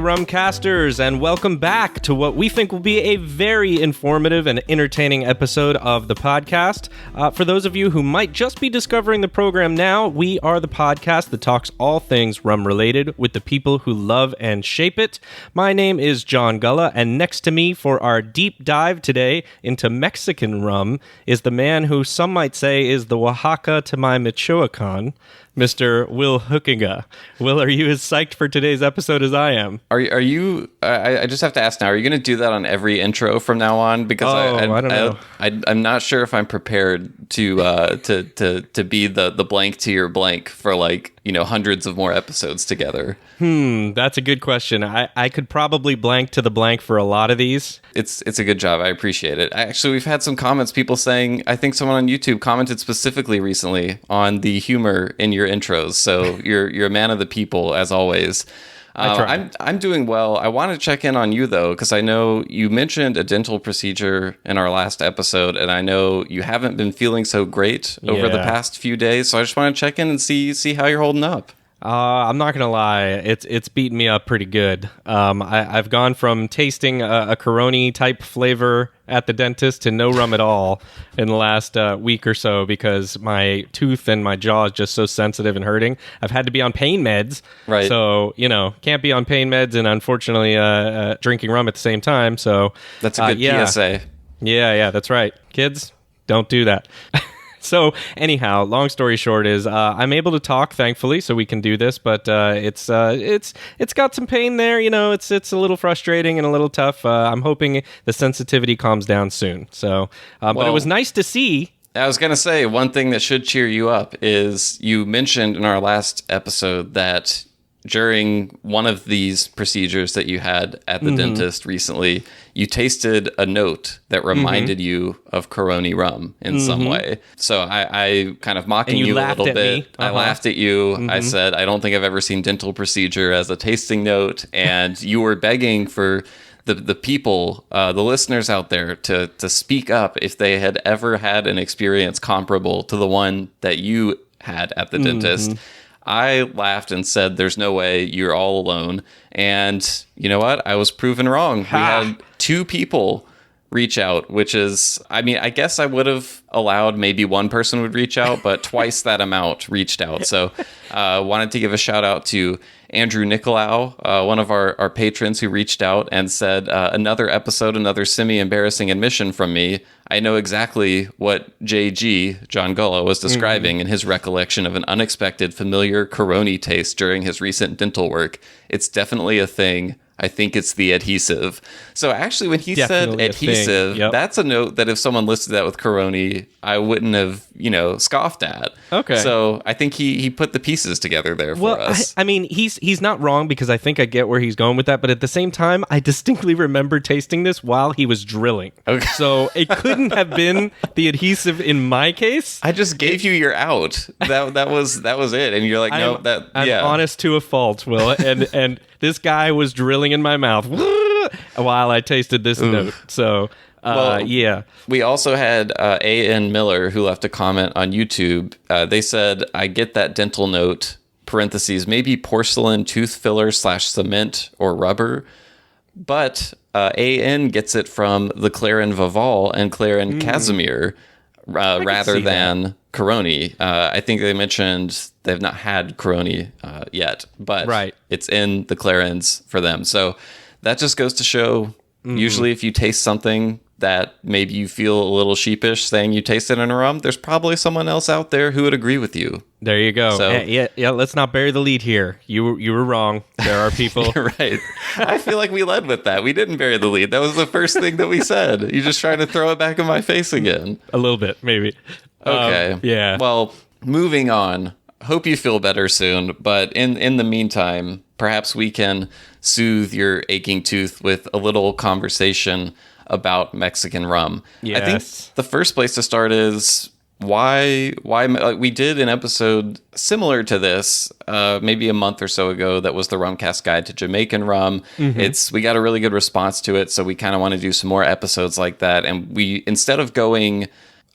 Rumcasters, and welcome back to what we think will be a very informative and entertaining episode of the podcast. For those of you who might just be discovering the program now, we are the podcast that talks all things rum-related with the people who love and shape it. My name is John Gulla, and next to me for our deep dive today into Mexican rum is the man who some might say is the Oaxaca to my Michoacan, Mr. Will Hookinga. Will, are you as psyched for today's episode as I am? Are you? I just have to ask now. Are you going to do that on every intro from now on? Because I don't know. I'm not sure if I'm prepared to be the blank to your blank for hundreds of more episodes together. That's a good question. I could probably blank to the blank for a lot of these. It's a good job. I appreciate it. Actually, we've had some comments. People saying, I think someone on YouTube commented specifically recently on the humor in your intros. So you're a man of the people as always. I'm doing well. I want to check in on you though, because I know you mentioned a dental procedure in our last episode, and I know you haven't been feeling so great over the past few days. So I just want to check in and see how you're holding up. I'm not gonna lie, it's beaten me up pretty good. I've gone from tasting a Coroni type flavor at the dentist to no rum at all in the last week or so because my tooth and my jaw is just so sensitive and hurting. I've had to be on pain meds, right? So can't be on pain meds and unfortunately drinking rum at the same time. So that's a good PSA. Yeah, that's right. Kids, don't do that. So anyhow, long story short is I'm able to talk, thankfully, so we can do this. But it's got some pain there. It's a little frustrating and a little tough. I'm hoping the sensitivity calms down soon. So, but it was nice to see. I was going to say one thing that should cheer you up is you mentioned in our last episode that during one of these procedures that you had at the dentist recently, you tasted a note that reminded you of Coroni rum in some way. So I kind of mocking you a little bit. I laughed at you. I said, I don't think I've ever seen dental procedure as a tasting note. And you were begging for the people, the listeners out there to speak up if they had ever had an experience comparable to the one that you had at the dentist. I laughed and said, there's no way, you're all alone. And you know what? I was proven wrong. We had 2 people reach out, which is, I guess I would have allowed maybe one person would reach out, but twice that amount reached out. So wanted to give a shout out to Andrew Nicolau, one of our patrons who reached out and said, another episode, another semi-embarrassing admission from me. I know exactly what JG, John Gulla, was describing in his recollection of an unexpected familiar Coroni taste during his recent dental work. It's definitely a thing. I think it's the adhesive. So actually, when he said adhesive, that's a note that if someone listed that with Coroni, I wouldn't have, scoffed at. Okay. So I think he put the pieces together there for us. He's not wrong because I think I get where he's going with that. But at the same time, I distinctly remember tasting this while he was drilling. Okay. So it couldn't have been the adhesive in my case. I just gave you your out. That was it. And you're like, I'm honest to a fault, Will. And this guy was drilling in my mouth while I tasted this note. So, We also had A.N. Miller who left a comment on YouTube. They said, I get that dental note, parentheses, maybe porcelain tooth filler / cement or rubber. But A.N. gets it from the Clarin Vaval and Clarin Casimir rather than Coroni. I think they mentioned they've not had Coroni yet, but it's in the Clarins for them. So that just goes to show, usually if you taste something that maybe you feel a little sheepish saying you tasted in a rum, there's probably someone else out there who would agree with you. There you go. So, yeah. Let's not bury the lead here. You were wrong. There are people. You're right. I feel like we led with that. We didn't bury the lead. That was the first thing that we said. You're just trying to throw it back in my face again. A little bit, maybe. Okay. Yeah. Well, moving on. Hope you feel better soon. But in the meantime, perhaps we can soothe your aching tooth with a little conversation about Mexican rum. Yes. I think the first place to start is why we did an episode similar to this maybe a month or so ago that was the Rumcast guide to Jamaican rum. We got a really good response to it, so we kind of want to do some more episodes like that. And we, instead of going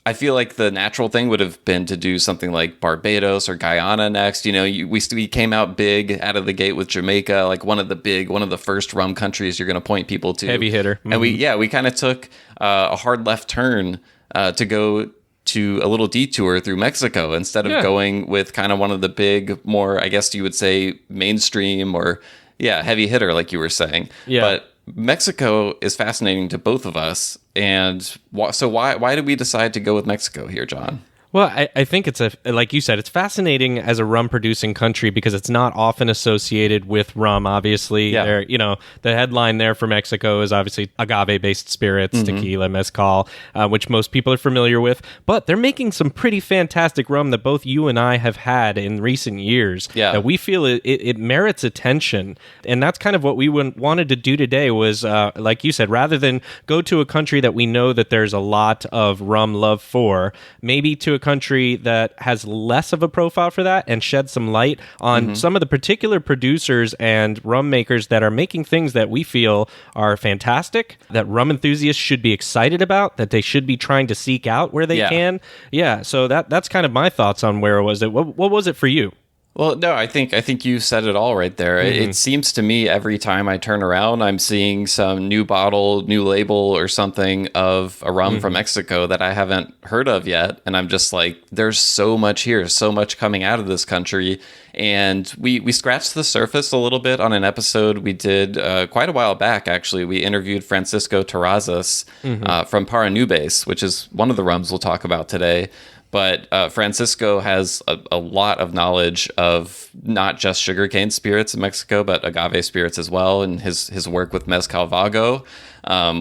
I feel like the natural thing would have been to do something like Barbados or Guyana next. You know, we came out big out of the gate with Jamaica, like one of the first rum countries you're going to point people to. Heavy hitter. And we kind of took a hard left turn to go to a little detour through Mexico instead of going with kind of one of the big, more, I guess you would say, mainstream or heavy hitter, like you were saying. Yeah. But Mexico is fascinating to both of us. And so why did we decide to go with Mexico here, John? Well, I think it's like you said, it's fascinating as a rum producing country because it's not often associated with rum. Obviously, the headline there for Mexico is obviously agave-based spirits, tequila, mezcal, which most people are familiar with. But they're making some pretty fantastic rum that both you and I have had in recent years. Yeah. That we feel it merits attention, and that's kind of what we wanted to do today. Was like you said, rather than go to a country that we know that there's a lot of rum love for, maybe to a country that has less of a profile for that and shed some light on some of the particular producers and rum makers that are making things that we feel are fantastic, that rum enthusiasts should be excited about, that they should be trying to seek out where they can. Yeah, so that's kind of my thoughts on where was it. What was it for you? Well, no, I think you said it all right there. It seems to me every time I turn around, I'm seeing some new bottle, new label or something of a rum from Mexico that I haven't heard of yet. And I'm just like, there's so much here, so much coming out of this country. And we scratched the surface a little bit on an episode we did quite a while back, actually. We interviewed Francisco Terrazas from Paranubes, which is one of the rums we'll talk about today. But Francisco has a lot of knowledge of not just sugarcane spirits in Mexico, but agave spirits as well. And his work with Mezcal Vago,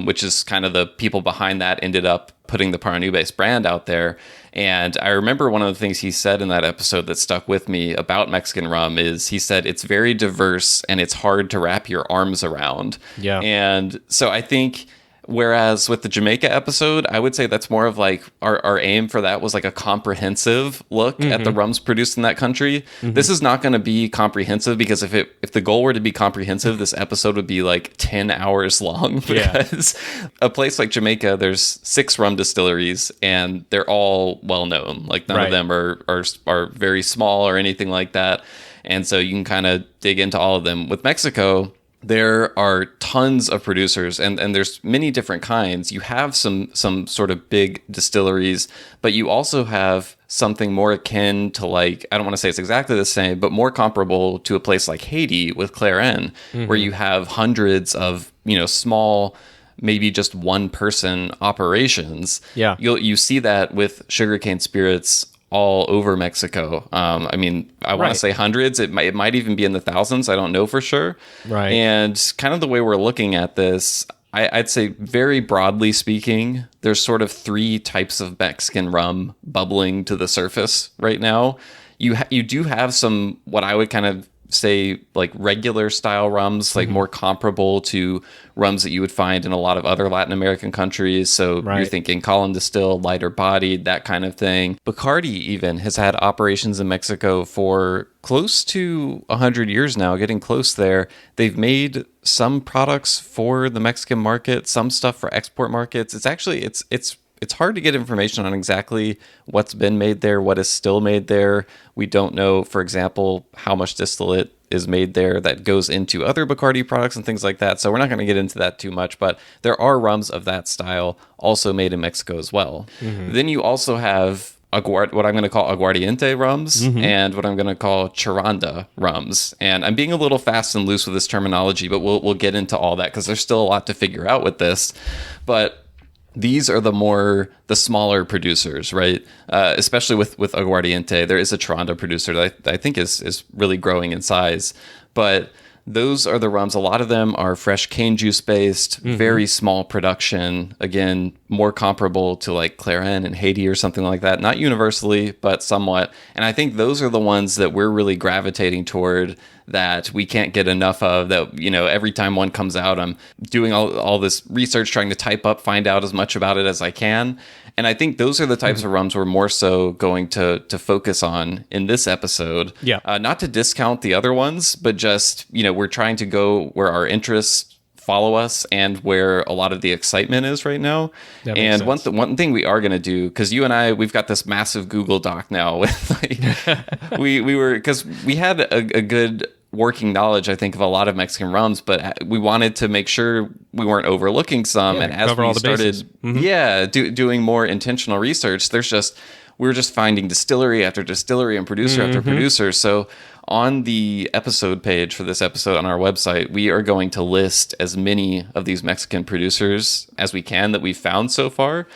which is kind of the people behind that, ended up putting the Paranubes brand out there. And I remember one of the things he said in that episode that stuck with me about Mexican rum is he said it's very diverse and it's hard to wrap your arms around. Yeah. And so I think... Whereas with the Jamaica episode, I would say that's more of like our aim for that was like a comprehensive look at the rums produced in that country. This is not going to be comprehensive because if the goal were to be comprehensive, this episode would be like 10 hours long because a place like Jamaica, there's 6 rum distilleries and they're all well known. Like none of them are very small or anything like that. And so you can kind of dig into all of them. With Mexico, there are tons of producers and there's many different kinds. You have some sort of big distilleries, but you also have something more akin to, like, I don't want to say it's exactly the same, but more comparable to a place like Haiti with Clairen, where you have hundreds of, small, maybe just one person operations. Yeah. You see that with sugarcane spirits all over Mexico. I want to say hundreds. It might even be in the thousands. I don't know for sure. Right. And kind of the way we're looking at this, I'd say very broadly speaking, there's sort of 3 types of Mexican rum bubbling to the surface right now. You do have some, what I would kind of say, like regular style rums, like more comparable to rums that you would find in a lot of other Latin American countries. So you're thinking column distilled, lighter bodied, that kind of thing. Bacardi even has had operations in Mexico for close to 100 years now, getting close there. They've made some products for the Mexican market, some stuff for export markets. It's actually, it's hard to get information on exactly what's been made there, what is still made there. We don't know, for example, how much distillate is made there that goes into other Bacardi products and things like that. So we're not going to get into that too much, but there are rums of that style also made in Mexico as well. Then you also have what I'm going to call aguardiente rums and what I'm going to call Charonda rums. And I'm being a little fast and loose with this terminology, but we'll get into all that because there's still a lot to figure out with this. But these are the smaller producers, right? Especially with Aguardiente. There is a Charonda producer that I think is really growing in size. But those are the rums. A lot of them are fresh cane juice based, very small production. Again, more comparable to like Clairen and Haiti or something like that. Not universally, but somewhat. And I think those are the ones that we're really gravitating toward, that we can't get enough of, that, every time one comes out, I'm doing all this research, trying to type up, find out as much about it as I can. And I think those are the types of rums we're more so going to focus on in this episode. Yeah. Not to discount the other ones, but just, we're trying to go where our interests follow us and where a lot of the excitement is right now. And one thing we are going to do, because you and I, we've got this massive Google Doc now with like, because we had a good working knowledge, I think, of a lot of Mexican rums, but we wanted to make sure we weren't overlooking some. And as we started, doing more intentional research, we were just finding distillery after distillery and producer after producer. So on the episode page for this episode on our website, we are going to list as many of these Mexican producers as we can that we've found so far.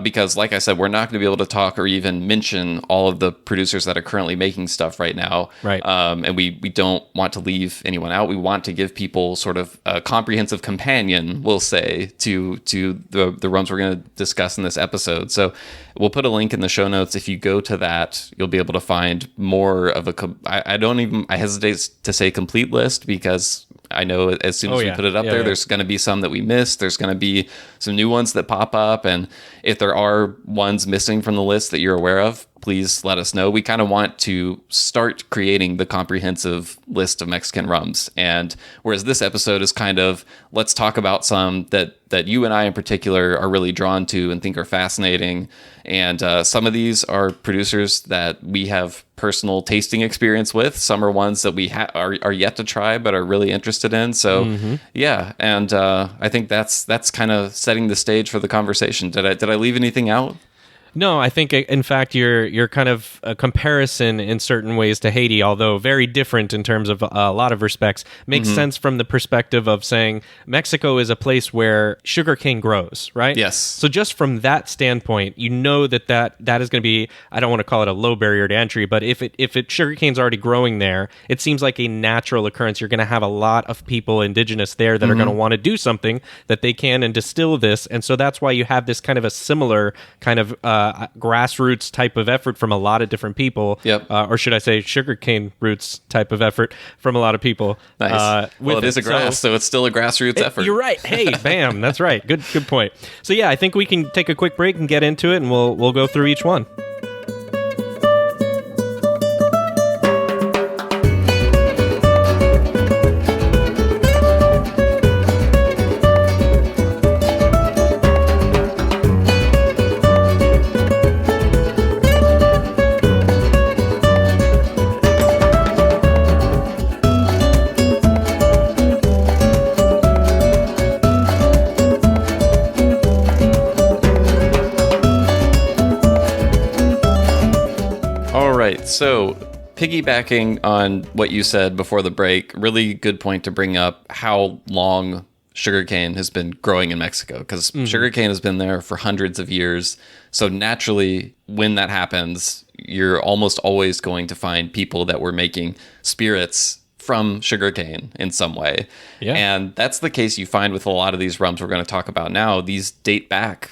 Because like I said, we're not going to be able to talk or even mention all of the producers that are currently making stuff right now. Right. And we don't want to leave anyone out. We want to give people sort of a comprehensive companion, we'll say, to the rums we're going to discuss in this episode. So we'll put a link in the show notes. If you go to that, you'll be able to find more of I hesitate to say complete list, because I know as soon as we put it up there, there's going to be some that we missed. There's going to be some new ones that pop up. And if there are ones missing from the list that you're aware of, please let us know. We kind of want to start creating the comprehensive list of Mexican rums. And whereas this episode is kind of, let's talk about some that you and I in particular are really drawn to and think are fascinating. And some of these are producers that we have personal tasting experience with. Some are ones that we are yet to try but are really interested in. So and I think that's kind of setting the stage for the conversation. Did I leave anything out? No, I think, in fact, you're kind of a comparison in certain ways to Haiti, although very different in terms of a lot of respects, makes sense from the perspective of saying Mexico is a place where sugarcane grows, right? Yes. So just from that standpoint, you know that is going to be, I don't want to call it a low barrier to entry, but if sugarcane's already growing there, it seems like a natural occurrence. You're going to have a lot of people indigenous there that are going to want to do something that they can and distill this. And so that's why you have this kind of a similar kind of grassroots type of effort from a lot of different people. Yep. Or should I say sugarcane roots type of effort from a lot of people. Nice. Well, it is a grass, so it's still a grassroots effort. You're right. Hey, bam. That's right. Good point. So yeah, I think we can take a quick break and get into it, and we'll go through each one. So, piggybacking on what you said before the break, really good point to bring up how long sugarcane has been growing in Mexico, because sugarcane has been there for hundreds of years. So naturally, when that happens, you're almost always going to find people that were making spirits from sugarcane in some way. Yeah. And that's the case you find with a lot of these rums we're going to talk about now. These date back.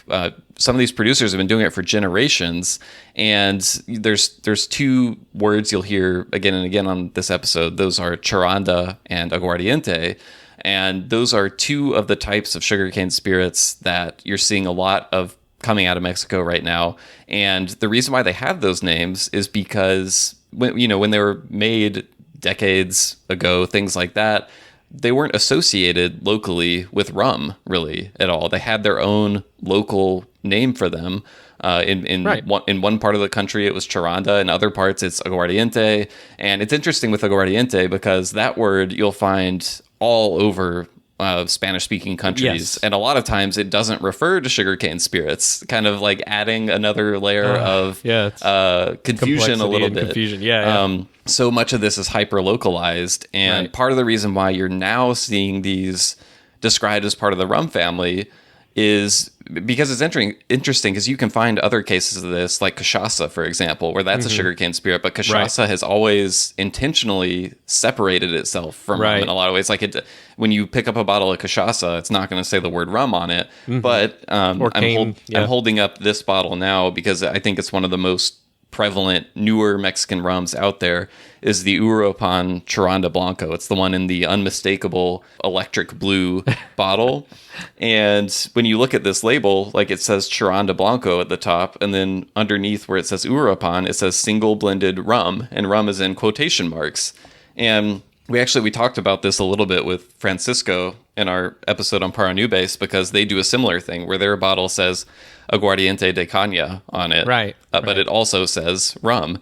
Some of these producers have been doing it for generations. And there's two words you'll hear again and again on this episode. Those are Charanda and Aguardiente. And those are two of the types of sugarcane spirits that you're seeing a lot of coming out of Mexico right now. And the reason why they have those names is because when they were made decades ago, things like that, they weren't associated locally with rum really at all. They had their own local name for them. In one part of the country, it was Charonda. In other parts, it's Aguardiente. And it's interesting with Aguardiente because that word you'll find all over Spanish-speaking countries. Yes. And a lot of times it doesn't refer to sugarcane spirits, kind of like adding another layer of confusion a little bit. Confusion. Yeah. So much of this is hyper-localized. And part of the reason why you're now seeing these described as part of the rum family is because it's interesting because you can find other cases of this, like cachaça, for example, where that's a sugarcane spirit, but cachaça has always intentionally separated itself from rum in a lot of ways. Like when you pick up a bottle of cachaça, it's not going to say the word rum on it, but I'm holding up this bottle now because I think it's one of the most prevalent newer Mexican rums out there is the Uropan Charonda Blanco. It's the one in the unmistakable electric blue bottle. And when you look at this label, like it says Charanda Blanco at the top, and then underneath where it says Uropan, it says single blended rum, and rum is in quotation marks. And we talked about this a little bit with Francisco in our episode on Paranubes, because they do a similar thing where their bottle says Aguardiente de Caña on it. Right. But it also says rum.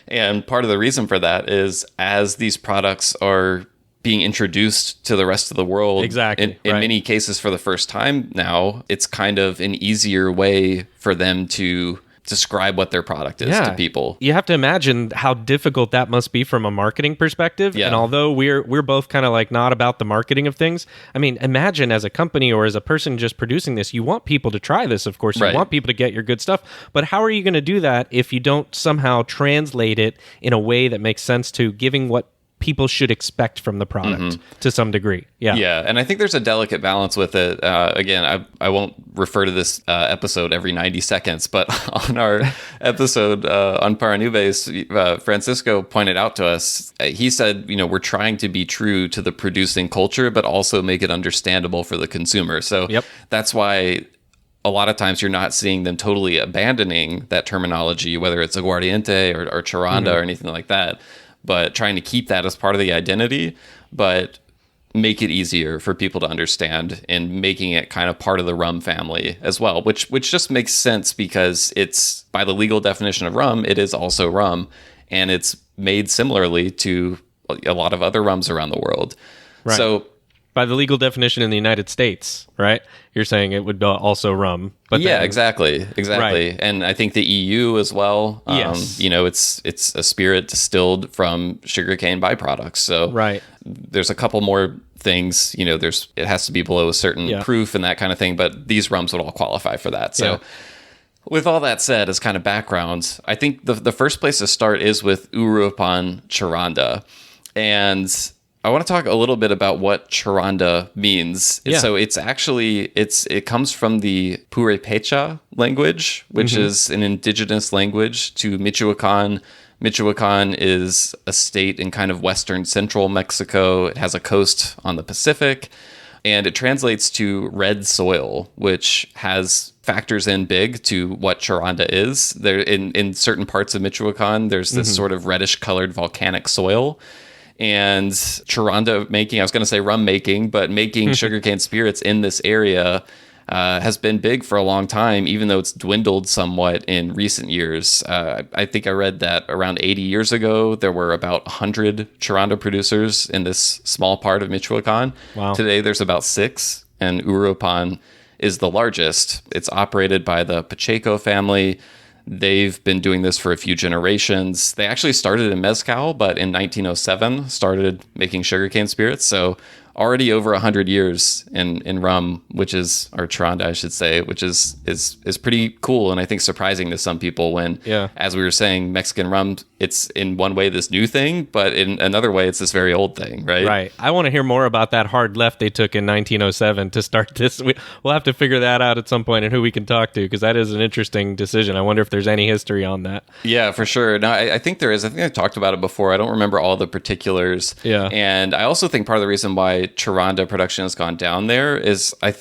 And part of the reason for that is as these products are being introduced to the rest of the world, exactly, in many cases for the first time now, it's kind of an easier way for them to describe what their product is to people. You have to imagine how difficult that must be from a marketing perspective. Yeah. And although we're both kind of like not about the marketing of things, I mean, imagine as a company or as a person just producing this, you want people to try this, of course. You want people to get your good stuff. But how are you going to do that if you don't somehow translate it in a way that makes sense to giving what people should expect from the product to some degree? Yeah, and I think there's a delicate balance with it. Again, I won't refer to this episode every 90 seconds, but on our episode on Paranubes, Francisco pointed out to us, he said, we're trying to be true to the producing culture, but also make it understandable for the consumer. So that's why a lot of times you're not seeing them totally abandoning that terminology, whether it's aguardiente or charonda or anything like that, but trying to keep that as part of the identity, but make it easier for people to understand and making it kind of part of the rum family as well, which just makes sense because it's, by the legal definition of rum, it is also rum, and it's made similarly to a lot of other rums around the world. Right. So by the legal definition in the United States, right? You're saying it would be also rum. But yeah, then, exactly. Right. And I think the EU as well. Yes. It's a spirit distilled from sugarcane byproducts. So there's a couple more things. It has to be below a certain proof and that kind of thing. But these rums would all qualify for that. So with all that said, as kind of background, I think the first place to start is with Uropan Charonda. And I want to talk a little bit about what Charonda means. Yeah. So it's actually, it comes from the Purepecha language, which is an indigenous language to Michoacan. Michoacan is a state in kind of western central Mexico. It has a coast on the Pacific, and it translates to red soil, which factors in big to what Charonda is. There in certain parts of Michoacan, there's this sort of reddish colored volcanic soil. And Charonda making, I was going to say rum making, but making sugarcane spirits in this area has been big for a long time, even though it's dwindled somewhat in recent years. I think I read that around 80 years ago, there were about 100 Charonda producers in this small part of Michoacan. Wow. Today, there's about 6, and Uropan is the largest. It's operated by the Pacheco family. They've been doing this for a few generations. They actually started in mezcal, but in 1907 started making sugarcane spirits. So already over 100 years in rum, which is, or Charonda, I should say, which is pretty cool. And I think surprising to some people when, as we were saying, Mexican rum, it's in one way this new thing, but in another way, it's this very old thing, right? Right. I want to hear more about that hard left they took in 1907 to start this. We'll have to figure that out at some point and who we can talk to, because that is an interesting decision. I wonder if there's any history on that. Yeah, for sure. No, I think there is. I think I talked about it before. I don't remember all the particulars. Yeah. And I also think part of the reason why Charonda production has gone down there is I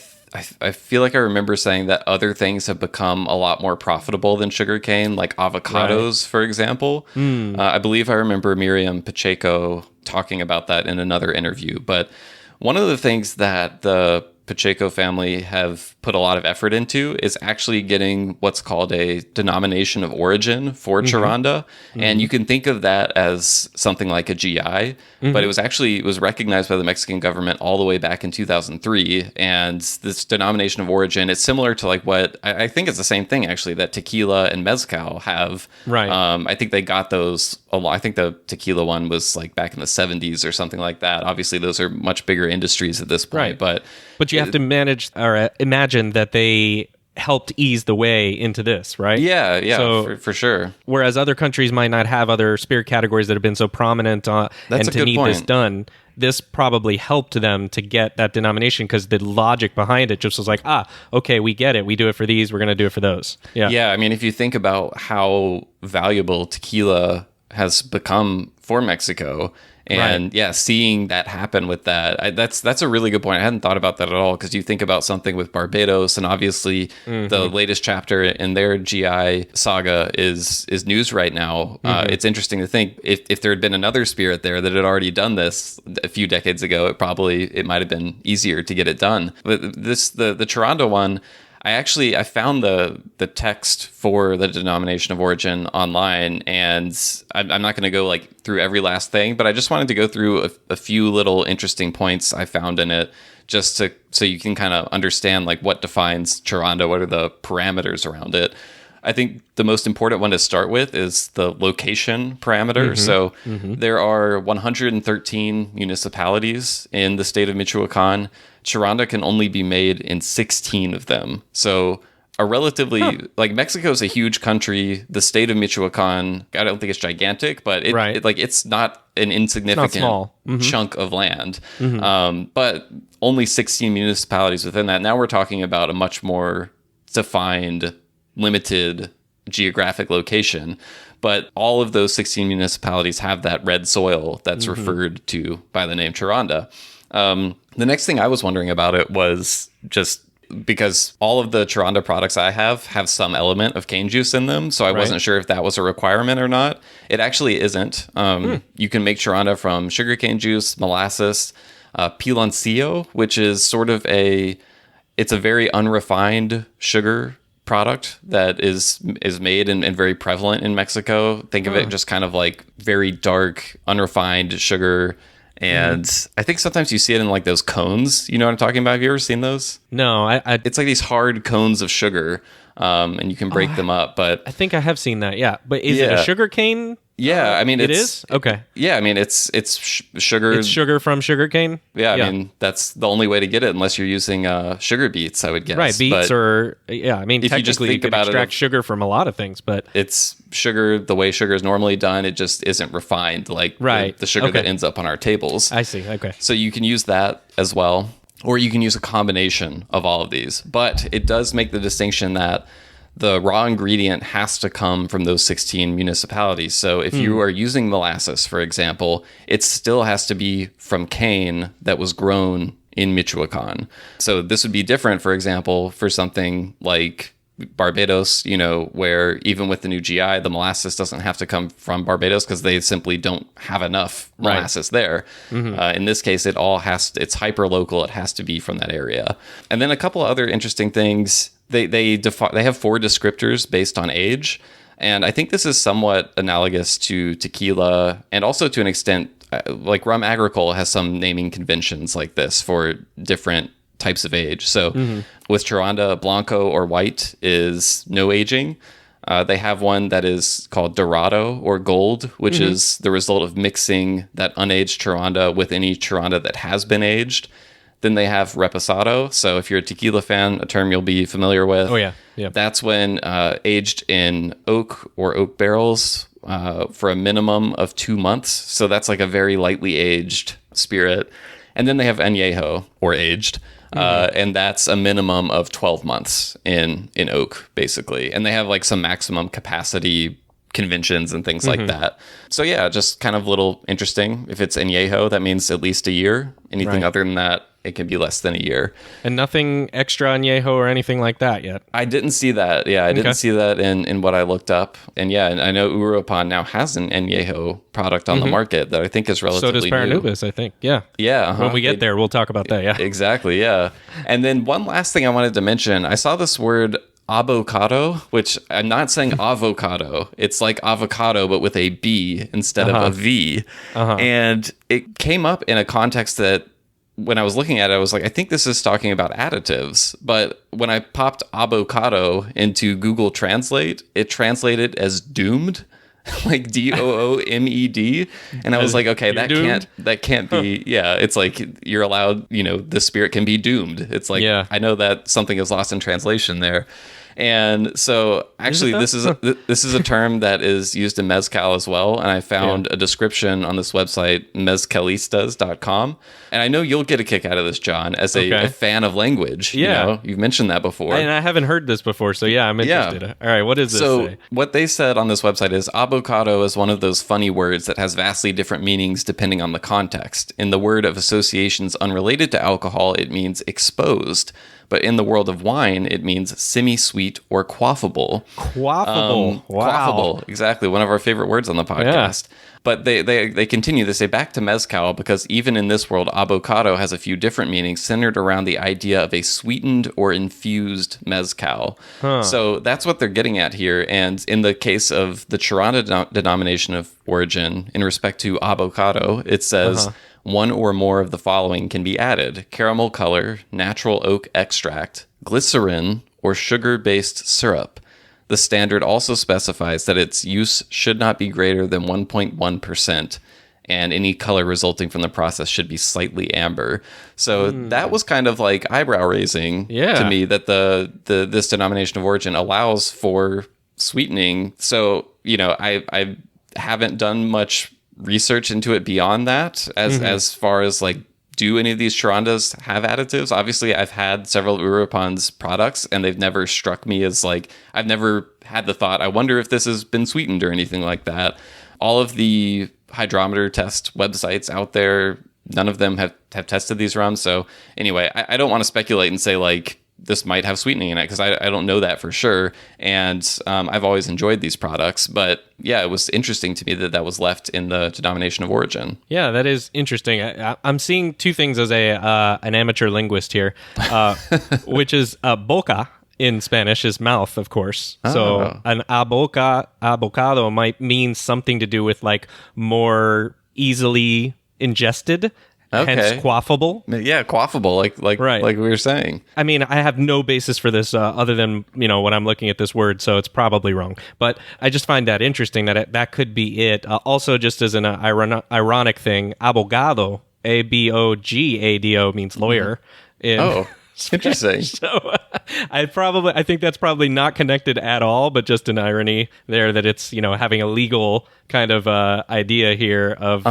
feel like I remember saying that other things have become a lot more profitable than sugarcane, like avocados, for example. I believe I remember Miriam Pacheco talking about that in another interview. But one of the things that the Pacheco family have put a lot of effort into is actually getting what's called a denomination of origin for Charonda. And you can think of that as something like a GI, but it was recognized by the Mexican government all the way back in 2003. And this denomination of origin, it's similar to like what, I think it's the same thing actually, that tequila and mezcal have. Right. I think they got those a lot. I think the tequila one was like back in the 70s or something like that. Obviously, those are much bigger industries at this point. Right. But you have to manage or imagine that they helped ease the way into this, right? Yeah, so, for sure. Whereas other countries might not have other spirit categories that have been so prominent and to need this done, this probably helped them to get that denomination because the logic behind it just was like, okay, we get it. We do it for these. We're going to do it for those. Yeah. Yeah, I mean, if you think about how valuable tequila has become for Mexico. And yeah, seeing that happen with that, that's a really good point. I hadn't thought about that at all, because you think about something with Barbados, and obviously the latest chapter in their GI saga is news right now. It's interesting to think if there had been another spirit there that had already done this a few decades ago, it might have been easier to get it done. But the Charonda one, I found the text for the denomination of origin online, and I'm not going to go like through every last thing, but I just wanted to go through a few little interesting points I found in it, just so you can kind of understand like what defines Charonda, what are the parameters around it. I think the most important one to start with is the location parameter. So there are 113 municipalities in the state of Michoacan. Charonda can only be made in 16 of them. So a relatively, like, Mexico's a huge country. The state of Michoacan, I don't think it's gigantic, but it's not an insignificant chunk of land. But only 16 municipalities within that. Now we're talking about a much more defined, limited geographic location. But all of those 16 municipalities have that red soil that's referred to by the name Charonda. The next thing I was wondering about it was just because all of the Charonda products I have some element of cane juice in them, so I wasn't sure if that was a requirement or not. It actually isn't. You can make Charonda from sugarcane juice, molasses, piloncillo, which is sort of it's a very unrefined sugar product that is made and very prevalent in Mexico. Think of it just kind of like very dark, unrefined sugar. And I think sometimes you see it in like those cones. You know what I'm talking about? Have you ever seen those? No, it's like these hard cones of sugar, and you can break them up. But I think I have seen that. Yeah, but is it a sugar cane? Yeah, I mean, it is okay. Yeah, I mean, it's sugar. It's sugar from sugar cane. Yeah, I mean, that's the only way to get it, unless you're using sugar beets, I would guess. Right, beets, or I mean, technically you can extract sugar from a lot of things, but it's sugar the way sugar is normally done. It just isn't refined like the sugar that ends up on our tables. I see. Okay, so you can use that as well, or you can use a combination of all of these. But it does make the distinction that the raw ingredient has to come from those 16 municipalities. So if you are using molasses, for example, it still has to be from cane that was grown in Michoacan. So this would be different, for example, for something like Barbados, where even with the new GI, the molasses doesn't have to come from Barbados because they simply don't have enough molasses there. In this case, it's hyper local. It has to be from that area. And then a couple other interesting things. They have 4 descriptors based on age, and I think this is somewhat analogous to tequila, and also to an extent, like Rum Agricola has some naming conventions like this for different types of age. So with Charonda, Blanco or white is no aging. They have one that is called Dorado or gold, which is the result of mixing that unaged Charonda with any Charonda that has been aged. Then they have reposado. So if you're a tequila fan, a term you'll be familiar with. Oh, yeah. That's when aged in oak or oak barrels for a minimum of 2 months. So that's like a very lightly aged spirit. And then they have añejo or aged. And that's a minimum of 12 months in oak, basically. And they have like some maximum capacity conventions and things like that. So yeah, just kind of a little interesting. If it's añejo, that means at least a year. Anything other than that, it can be less than a year. And nothing extra añejo or anything like that yet? I didn't see that. Yeah, I didn't see that in what I looked up. And yeah, and I know Uropan now has an añejo product on the market that I think is relatively new. So does new. Paranubis, I think. Yeah. Yeah. When we get there, we'll talk about that. Yeah. Exactly. Yeah. And then one last thing I wanted to mention, I saw this word avocado, which I'm not saying avocado. It's like avocado, but with a B instead of a V. And it came up in a context that when I was looking at it, I was like, I think this is talking about additives. But when I popped avocado into Google Translate, it translated as doomed, like DOOMED. And I was like, okay, that can't be. Yeah, it's like you're allowed, the spirit can be doomed. It's like, I know that something is lost in translation there. And so actually this is a term that is used in mezcal as well. And I found a description on this website, mezcalistas.com. And I know you'll get a kick out of this, John, as a fan of language. Yeah. You know, you've mentioned that before. And I haven't heard this before, so I'm interested. Yeah. All right, what does this say? What they said on this website is avocado is one of those funny words that has vastly different meanings depending on the context. In the word of associations unrelated to alcohol, it means exposed. But in the world of wine, it means semi-sweet or quaffable. Quaffable. Wow. Quaffable, exactly. One of our favorite words on the podcast. Yeah. But they continue. They say back to mezcal because even in this world, avocado has a few different meanings centered around the idea of a sweetened or infused mezcal. So that's what they're getting at here. And in the case of the Charanda Denomination of Origin, in respect to avocado, it says... One or more of the following can be added: caramel color, natural oak extract, glycerin, or sugar-based syrup. The standard also specifies that its use should not be greater than 1.1%, and any color resulting from the process should be slightly amber. So that was kind of like eyebrow-raising to me that this denomination of origin allows for sweetening. So, you know, I haven't done much research into it beyond that as far as like, do any of these Charondas have additives? Obviously, I've had several Uropan's products and they've never struck me as like, I've never had the thought, I wonder if this has been sweetened or anything like that. All of the hydrometer test websites out there, none of them have tested these rums. So anyway, I don't want to speculate and say like, this might have sweetening in it because I don't know that for sure. And I've always enjoyed these products. But yeah, it was interesting to me that was left in the denomination of origin. Yeah, that is interesting. I'm seeing two things as an amateur linguist here, which is boca in Spanish is mouth, of course. Oh. So an avocado might mean something to do with like more easily ingested. Okay. Hence quaffable. Yeah, quaffable, like we were saying. I mean, I have no basis for this other than, you know, when I'm looking at this word, so it's probably wrong. But I just find that interesting that could be it. Also, just as an ironic thing, abogado, A-B-O-G-A-D-O means lawyer. Interesting. So I think that's probably not connected at all, but just an irony there that it's, you know, having a legal kind of idea here of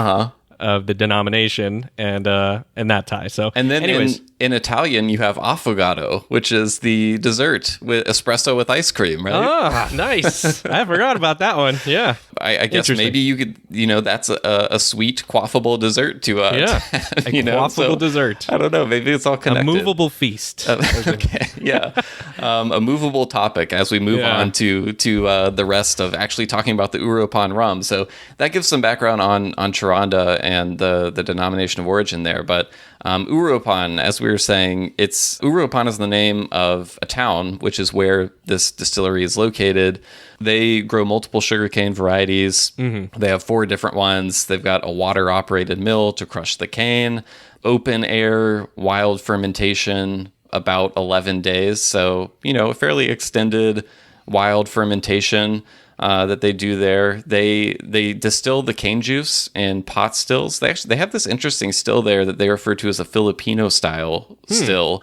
the denomination and that tie. So, and then anyways, in Italian you have affogato, which is the dessert with espresso with ice cream, right? Ah, nice. I forgot about that one. Yeah, I guess maybe you could, you know, that's a sweet quaffable dessert to quaffable dessert. I don't know. Maybe it's all connected. A movable feast. Okay, yeah, a movable topic as we move on to the rest of actually talking about the Uropan Rum. So that gives some background on Charonda and the denomination of origin there. But Uropan, as we were saying, Uropan is the name of a town, which is where this distillery is located. They grow multiple sugarcane varieties. Mm-hmm. They have 4 different ones. They've got a water-operated mill to crush the cane, open air, wild fermentation, about 11 days. So, you know, a fairly extended wild fermentation that they do there. They distill the cane juice in pot stills. They have this interesting still there that they refer to as a Filipino style still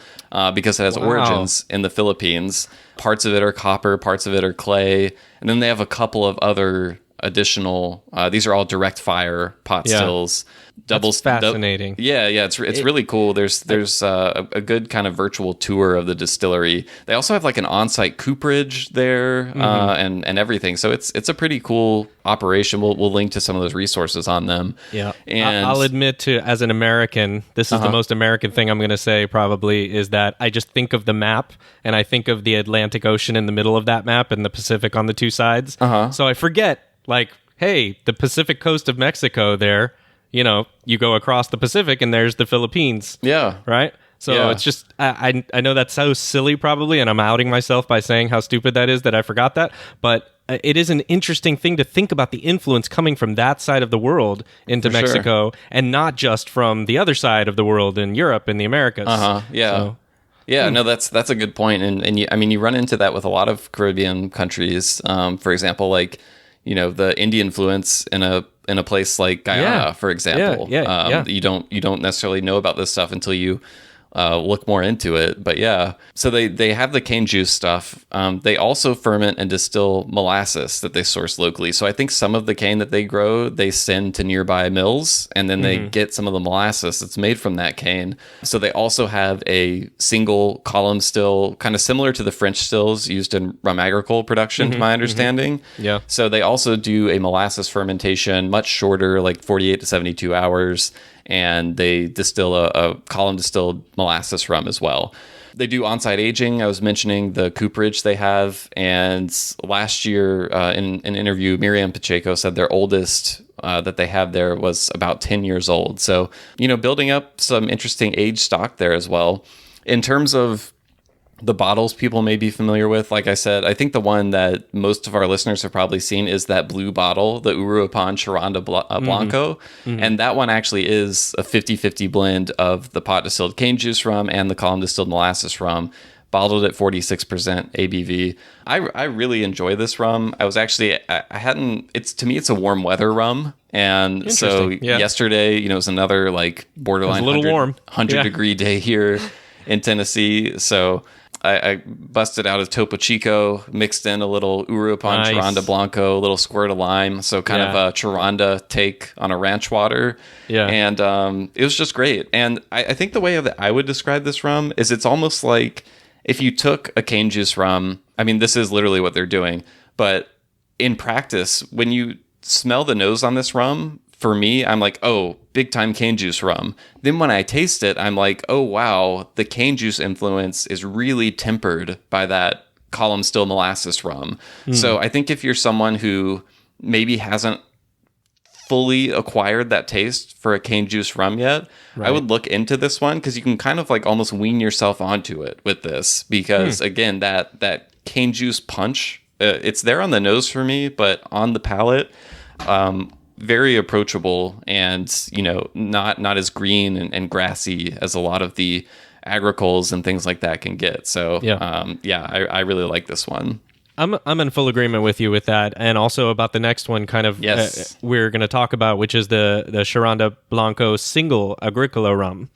because it has origins in the Philippines. Parts of it are copper, parts of it are clay, and then they have a couple of other additional. These are all direct fire pot stills. That's fascinating. It's really cool. There's a good kind of virtual tour of the distillery. They also have like an on-site cooperage there and everything. So it's a pretty cool operation. We'll link to some of those resources on them. Yeah, and I'll admit to, as an American, this is the most American thing I'm going to say probably, is that I just think of the map and I think of the Atlantic Ocean in the middle of that map and the Pacific on the two sides. So I forget, like, hey, the Pacific coast of Mexico there. You know, you go across the Pacific and there's the Philippines. Yeah. Right? So it's just, I know that's so silly probably, and I'm outing myself by saying how stupid that is that I forgot that. But it is an interesting thing to think about the influence coming from that side of the world into Mexico and not just from the other side of the world in Europe and the Americas. No, that's a good point. And you run into that with a lot of Caribbean countries. For example, like, you know, the Indian influence in a place like Guyana, for example. You don't necessarily know about this stuff until you look more into it. But yeah, so they have the cane juice stuff. They also ferment and distill molasses that they source locally. So I think some of the cane that they grow, they send to nearby mills, and then they get some of the molasses that's made from that cane. So they also have a single column still, kind of similar to the French stills used in rum agricole production, to my understanding. Yeah. So they also do a molasses fermentation, much shorter, like 48 to 72 hours. And they distill a column distilled molasses rum as well. They do on-site aging. I was mentioning the cooperage they have. And last year in an interview, Miriam Pacheco said their oldest that they have there was about 10 years old. So, building up some interesting age stock there as well. In terms of the bottles people may be familiar with, like I said, I think the one that most of our listeners have probably seen is that blue bottle, the Uropan Charanda Blanco. And that one actually is a 50-50 blend of the pot distilled cane juice rum and the column distilled molasses rum, bottled at 46% ABV. I really enjoy this rum. I was actually, to me, it's a warm weather rum. And so yesterday, it was another like borderline 100 degree day here in Tennessee. So I busted out a Topo Chico, mixed in a little Uropan Charanda Blanco, a little squirt of lime. So kind of a Charonda take on a ranch water. Yeah. And it was just great. And I think the way that I would describe this rum is it's almost like if you took a cane juice rum, I mean, this is literally what they're doing. But in practice, when you smell the nose on this rum, for me, I'm like, oh, big time cane juice rum. Then when I taste it, I'm like, oh, wow, the cane juice influence is really tempered by that column still molasses rum. So I think if you're someone who maybe hasn't fully acquired that taste for a cane juice rum yet, I would look into this one because you can kind of like almost wean yourself onto it with this because, again, that cane juice punch, it's there on the nose for me, but on the palate, very approachable and, not as green and grassy as a lot of the agricoles and things like that can get. So, I really like this one. I'm in full agreement with you with that. And also about the next one kind of we're going to talk about, which is the Charanda Blanco single Agricola rum.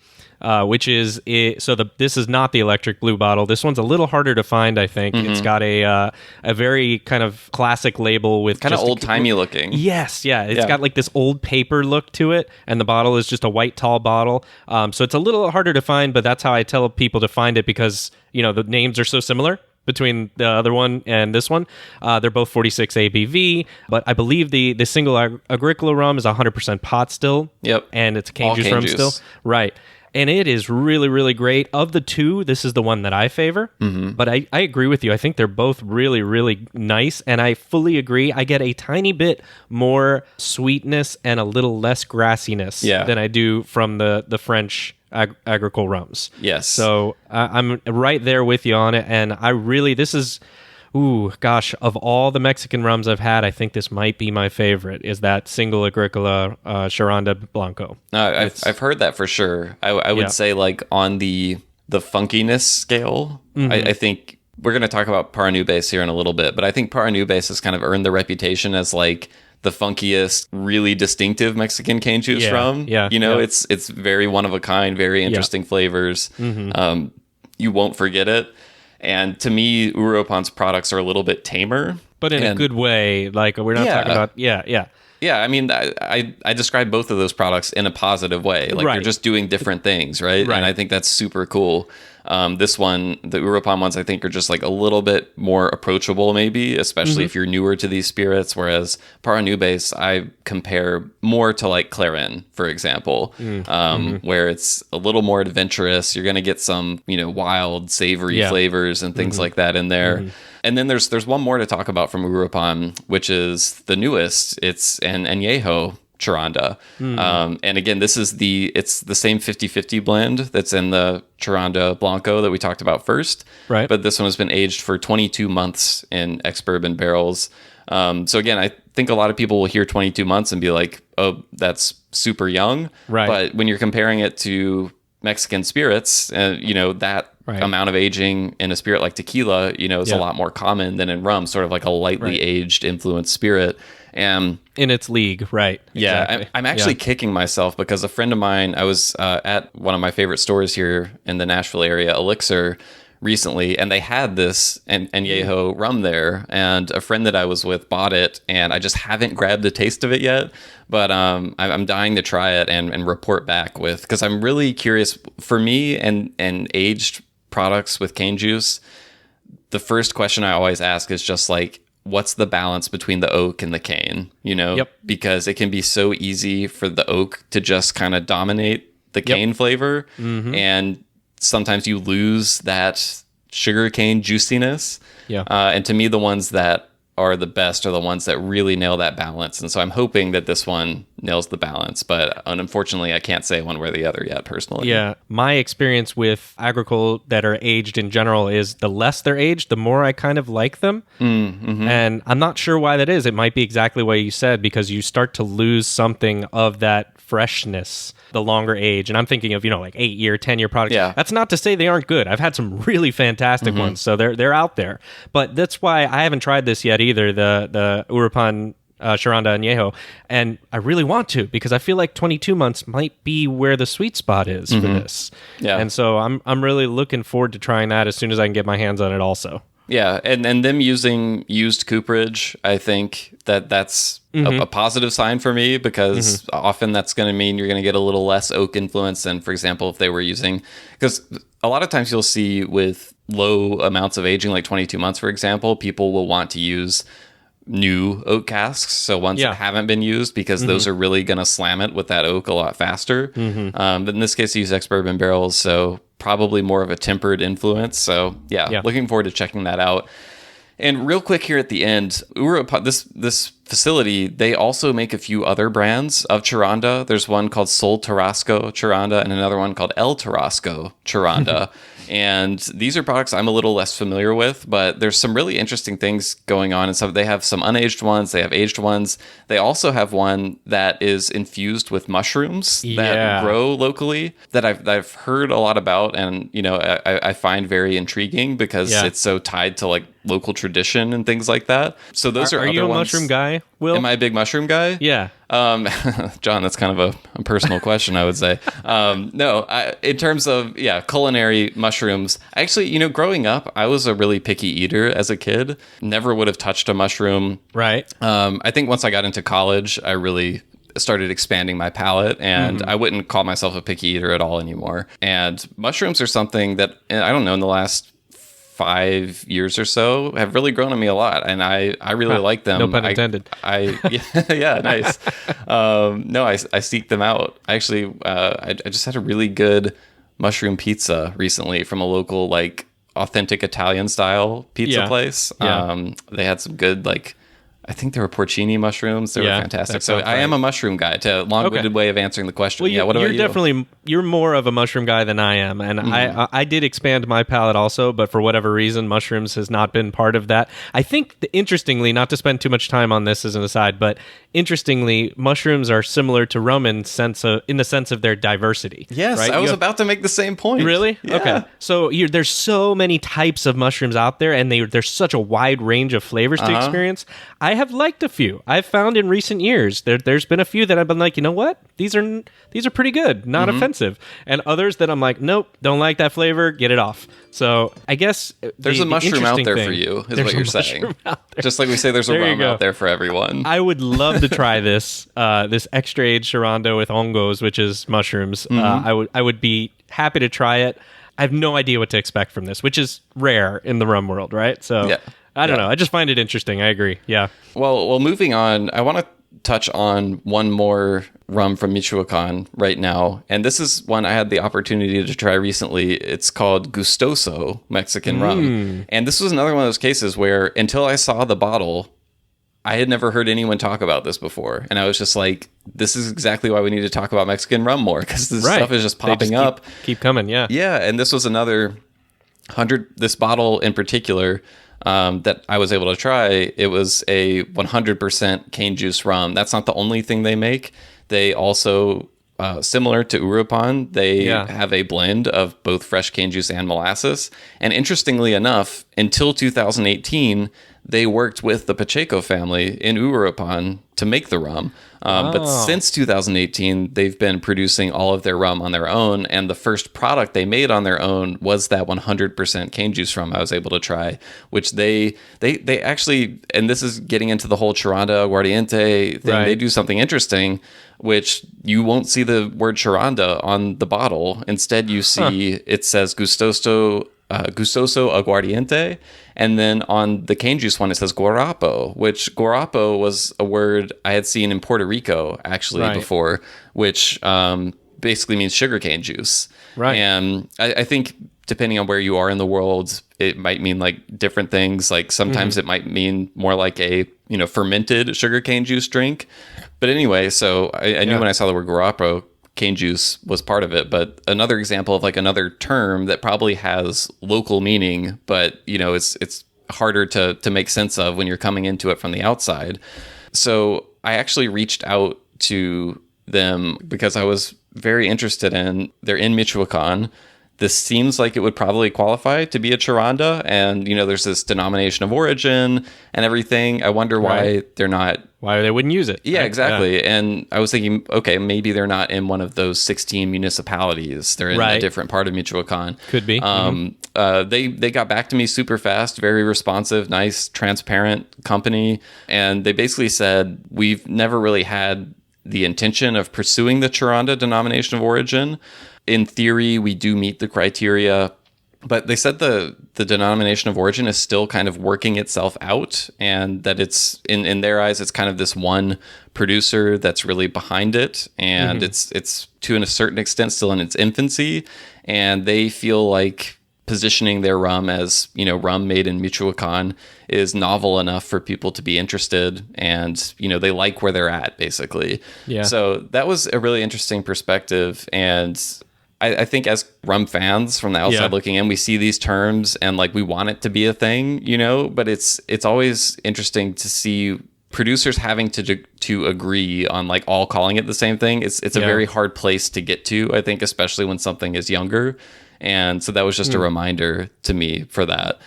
Which is this is not the electric blue bottle. This one's a little harder to find, I think. It's got a very kind of classic label with kind of old timey looking. Yes, yeah. It's got like this old paper look to it, and the bottle is just a white tall bottle. So it's a little harder to find, but that's how I tell people to find it because the names are so similar between the other one and this one. They're both 46 ABV, but I believe the single Agricola rum is 100% pot still. Yep, and it's a cane juice rum still. Right. And it is really, really great. Of the two, this is the one that I favor. But I agree with you. I think they're both really, really nice. And I fully agree. I get a tiny bit more sweetness and a little less grassiness than I do from the French agricole rums. Yes. So I'm right there with you on it. And this is... Ooh, gosh, of all the Mexican rums I've had, I think this might be my favorite, is that single Agricola Charanda Blanco. I've heard that for sure. I would say like on the funkiness scale, I think we're going to talk about Paranubes here in a little bit, but I think Paranubes has kind of earned the reputation as like the funkiest, really distinctive Mexican cane juice rum. It's very one of a kind, very interesting flavors. You won't forget it. And to me, Uropan's products are a little bit tamer. But in a good way. Like, we're not talking about... Yeah, I mean, I describe both of those products in a positive way. Like, they're just doing different things, right? And I think that's super cool. This one, the Uropan ones, I think are just like a little bit more approachable, maybe, especially if you're newer to these spirits. Whereas Paranubes, I compare more to like Clarin, for example, where it's a little more adventurous. You're going to get some, wild, savory flavors and things like that in there. And then there's one more to talk about from Uropan, which is the newest. It's an Añejo Charonda. And again, it's the same 50-50 blend that's in the Charanda Blanco that we talked about first. Right. But this one has been aged for 22 months in ex-bourbon barrels. So again, I think a lot of people will hear 22 months and be like, oh, that's super young. Right. But when you're comparing it to Mexican spirits, that amount of aging in a spirit like tequila, is a lot more common than in rum, sort of like a lightly aged influenced spirit. And in its league, right? Yeah, Exactly. I'm actually kicking myself because a friend of mine, I was at one of my favorite stores here in the Nashville area, Elixir, recently, and they had this añejo rum there, and a friend that I was with bought it, and I just haven't grabbed a taste of it yet, but I'm dying to try it and report back with, because I'm really curious. For me and aged products with cane juice, the first question I always ask is just like, what's the balance between the oak and the cane, because it can be so easy for the oak to just kind of dominate the cane flavor, and sometimes you lose that sugarcane juiciness. And to me, the ones that are the best are the ones that really nail that balance. And so I'm hoping that this one nails the balance, but unfortunately I can't say one way or the other yet personally. Yeah. My experience with Agricola that are aged in general is the less they're aged, the more I kind of like them. And I'm not sure why that is. It might be exactly what you said, because you start to lose something of that freshness the longer age. And I'm thinking of, like 8-year, 10-year products. Yeah. That's not to say they aren't good. I've had some really fantastic ones. So they're out there. But that's why I haven't tried this yet either, the Uropan Charanda Añejo, and I really want to, because I feel like 22 months might be where the sweet spot is for this. Yeah. And so I'm really looking forward to trying that as soon as I can get my hands on it also. Yeah, and them using used cooperage, I think that's a positive sign for me, because often that's going to mean you're going to get a little less oak influence than, for example, if they were using, because a lot of times you'll see with low amounts of aging, like 22 months, for example, people will want to use new oak casks, so ones that haven't been used, because those are really going to slam it with that oak a lot faster. But in this case, they use ex-bourbon barrels, so probably more of a tempered influence. So yeah, looking forward to checking that out. And real quick here at the end, this facility, they also make a few other brands of Charonda. There's one called Sol Tarasco Charonda and another one called El Tarasco Charonda. And these are products I'm a little less familiar with, but there's some really interesting things going on. And so they have some unaged ones, they have aged ones. They also have one that is infused with mushrooms that grow locally, that I've heard a lot about, and I find very intriguing, because it's so tied to like local tradition and things like that. So those are other you a ones. Mushroom guy, Will? Am I a big mushroom guy? Yeah. John, that's kind of a personal question, I would say. No, in terms of, culinary mushrooms, actually, growing up, I was a really picky eater as a kid. Never would have touched a mushroom. Right. I think once I got into college, I really started expanding my palate, and I wouldn't call myself a picky eater at all anymore. And mushrooms are something that, I don't know, in the last 5 years or so have really grown on me a lot, and I really like them. No pun intended. Yeah, nice. No, I seek them out. Actually, I just had a really good mushroom pizza recently from a local, like, authentic Italian style pizza place. They had some good, like, I think they were porcini mushrooms. They were fantastic. So I am a mushroom guy, to a long-winded way of answering the question. Well, what about you? You're more of a mushroom guy than I am. And I did expand my palate also, but for whatever reason, mushrooms has not been part of that. I think, interestingly, not to spend too much time on this as an aside, but interestingly, mushrooms are similar to rum in the sense of their diversity. Yes, right? I was about to make the same point. Really? Yeah. Okay. So there's so many types of mushrooms out there, and there's such a wide range of flavors to experience. I have liked a few. I've found in recent years there's been a few that I've been like, you know what? These are pretty good, not offensive. And others that I'm like, nope, don't like that flavor, get it off. So I guess there's a mushroom out there for you, is what you're saying. Just like we say, there's a rum out there for everyone. I would love to try this extra aged Sharonda with hongos, which is mushrooms. I would be happy to try it. I have no idea what to expect from this, which is rare in the rum world, right? So I don't know. I just find it interesting. I agree. Yeah. Well, moving on, I want to touch on one more rum from Michoacan right now. And this is one I had the opportunity to try recently. It's called Gustoso Mexican Rum. And this was another one of those cases where, until I saw the bottle, I had never heard anyone talk about this before. And I was just like, this is exactly why we need to talk about Mexican rum more, because this stuff is just popping up. Keep coming, yeah. Yeah, and this was another this bottle in particular that I was able to try. It was a 100% cane juice rum. That's not the only thing they make. They also similar to Uropan. They have a blend of both fresh cane juice and molasses. And interestingly enough, until 2018, they worked with the Pacheco family in Uropan to make the rum. But since 2018, they've been producing all of their rum on their own. And the first product they made on their own was that 100% cane juice rum I was able to try, which they actually, and this is getting into the whole Charanda Aguardiente thing, they do something interesting, which you won't see the word Charanda on the bottle. Instead, you see it says Gustoso Aguardiente, and then on the cane juice one it says Guarapo, which Guarapo was a word I had seen in Puerto Rico actually before, which basically means sugarcane juice. Right. And I think depending on where you are in the world, it might mean like different things. Like sometimes it might mean more like a fermented sugarcane juice drink. But anyway, so I knew when I saw the word Guarapo, cane juice was part of it. But another example of like another term that probably has local meaning, but it's harder to make sense of when you're coming into it from the outside. So I actually reached out to them because I was very interested they're in Michoacan. This seems like it would probably qualify to be a Charonda, and there's this denomination of origin and everything. I wonder why they're not. Why they wouldn't use it? Yeah, exactly. Yeah. And I was thinking, okay, maybe they're not in one of those 16 municipalities. They're in a different part of Michoacan. Could be. They got back to me super fast, very responsive, nice, transparent company, and they basically said we've never really had the intention of pursuing the Charanda denomination of origin. In theory, we do meet the criteria, but they said the denomination of origin is still kind of working itself out, and that it's in their eyes, it's kind of this one producer that's really behind it, and it's to a certain extent still in its infancy, and they feel like positioning their rum as rum made in Michoacan is novel enough for people to be interested, and they like where they're at basically. So that was a really interesting perspective, and I think as rum fans from the outside looking in, we see these terms and like we want it to be a thing, but it's always interesting to see producers having to agree on like all calling it the same thing. It's a very hard place to get to, I think, especially when something is younger. And so that was just a reminder to me for that.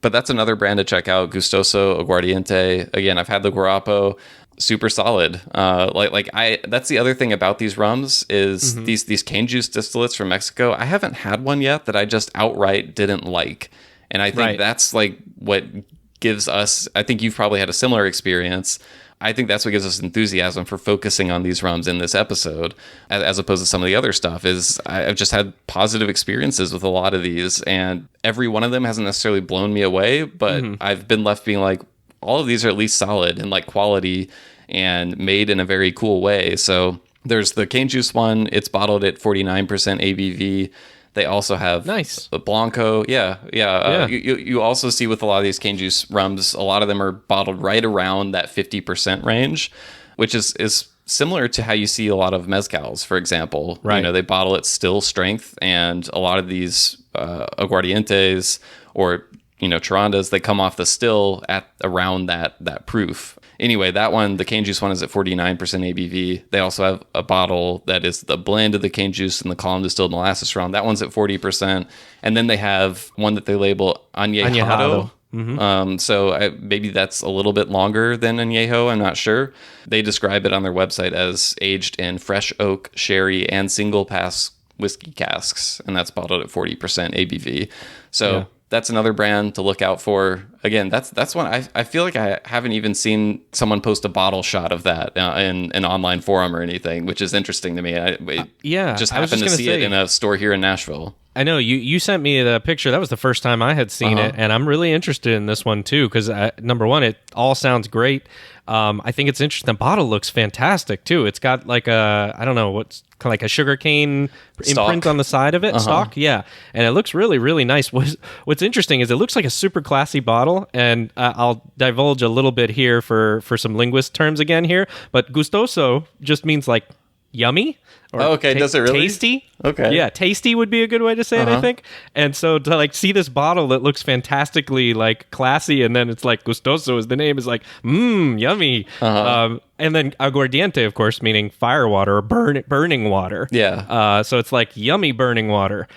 But that's another brand to check out, Gustoso Aguardiente. Again, I've had the Guarapo, super solid. That's the other thing about these rums is these cane juice distillates from Mexico. I haven't had one yet that I just outright didn't like. And I think that's like what gives us, I think you've probably had a similar experience. I think that's what gives us enthusiasm for focusing on these rums in this episode, as opposed to some of the other stuff. Is I've just had positive experiences with a lot of these, and every one of them hasn't necessarily blown me away, but I've been left being like, all of these are at least solid and like quality and made in a very cool way. So there's the cane juice one. It's bottled at 49% ABV. They also have a Blanco. You also see with a lot of these cane juice rums, a lot of them are bottled right around that 50% range, which is similar to how you see a lot of mezcals, for example. They bottle at still strength, and a lot of these aguardientes or Charondas, they come off the still at around that proof. Anyway, that one, the cane juice one, is at 49% ABV. They also have a bottle that is the blend of the cane juice and the column distilled molasses rum. That one's at 40%. And then they have one that they label añejado. So maybe that's a little bit longer than añejo. I'm not sure. They describe it on their website as aged in fresh oak, sherry, and single pass whiskey casks. And that's bottled at 40% ABV. So that's another brand to look out for. Again, that's one I feel like I haven't even seen someone post a bottle shot of that in an online forum or anything, which is interesting to me. I just happened to see it in a store here in Nashville. I know you sent me the picture. That was the first time I had seen it, and I'm really interested in this one too because number one, it all sounds great. I think it's interesting. The bottle looks fantastic too. It's got like what's kind of like a sugarcane imprint on the side of it, stalk. Yeah, and it looks really, really nice. What's interesting is it looks like a super classy bottle, and I'll divulge a little bit here for some linguist terms again here. But gustoso just means like yummy Or okay, does it really? Tasty? Okay. Yeah, tasty would be a good way to say it, I think. And so to like see this bottle that looks fantastically like classy, and then it's like Gustoso is the name, is like, yummy. And then aguardiente, of course, meaning fire water or burning water. Yeah. So it's like yummy burning water.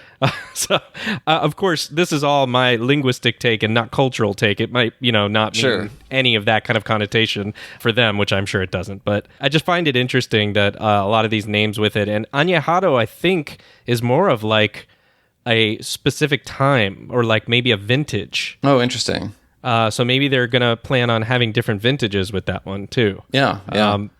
Of course, this is all my linguistic take and not cultural take. It might, not mean any of that kind of connotation for them, which I'm sure it doesn't. But I just find it interesting that a lot of these names with it. And añejado, I think, is more of like a specific time or like maybe a vintage. Oh, interesting. So maybe they're going to plan on having different vintages with that one too. Yeah.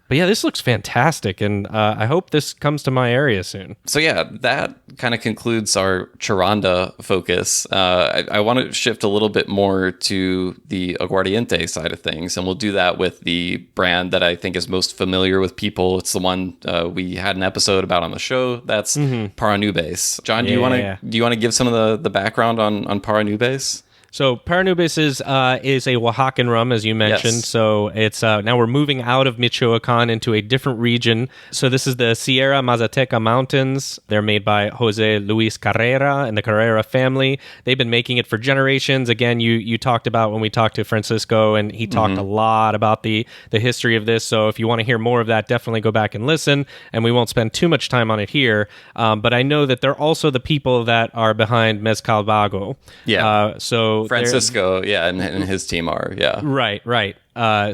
But yeah, this looks fantastic, and I hope this comes to my area soon. So yeah, that kind of concludes our Charonda focus. I want to shift a little bit more to the aguardiente side of things, and we'll do that with the brand that I think is most familiar with people. It's the one we had an episode about on the show. That's Paranubes. John, do you want to give some of the background on Paranubes? So Paranubes is a Oaxacan rum, as you mentioned. Yes. So it's now we're moving out of Michoacan into a different region. So this is the Sierra Mazateca Mountains. They're made by Jose Luis Carrera and the Carrera family. They've been making it for generations. Again, you talked about when we talked to Francisco, and he talked a lot about the history of this. So if you want to hear more of that, definitely go back and listen. And we won't spend too much time on it here. But I know that they're also the people that are behind Mezcal Vago. Yeah. So Francisco, and his team are, Right.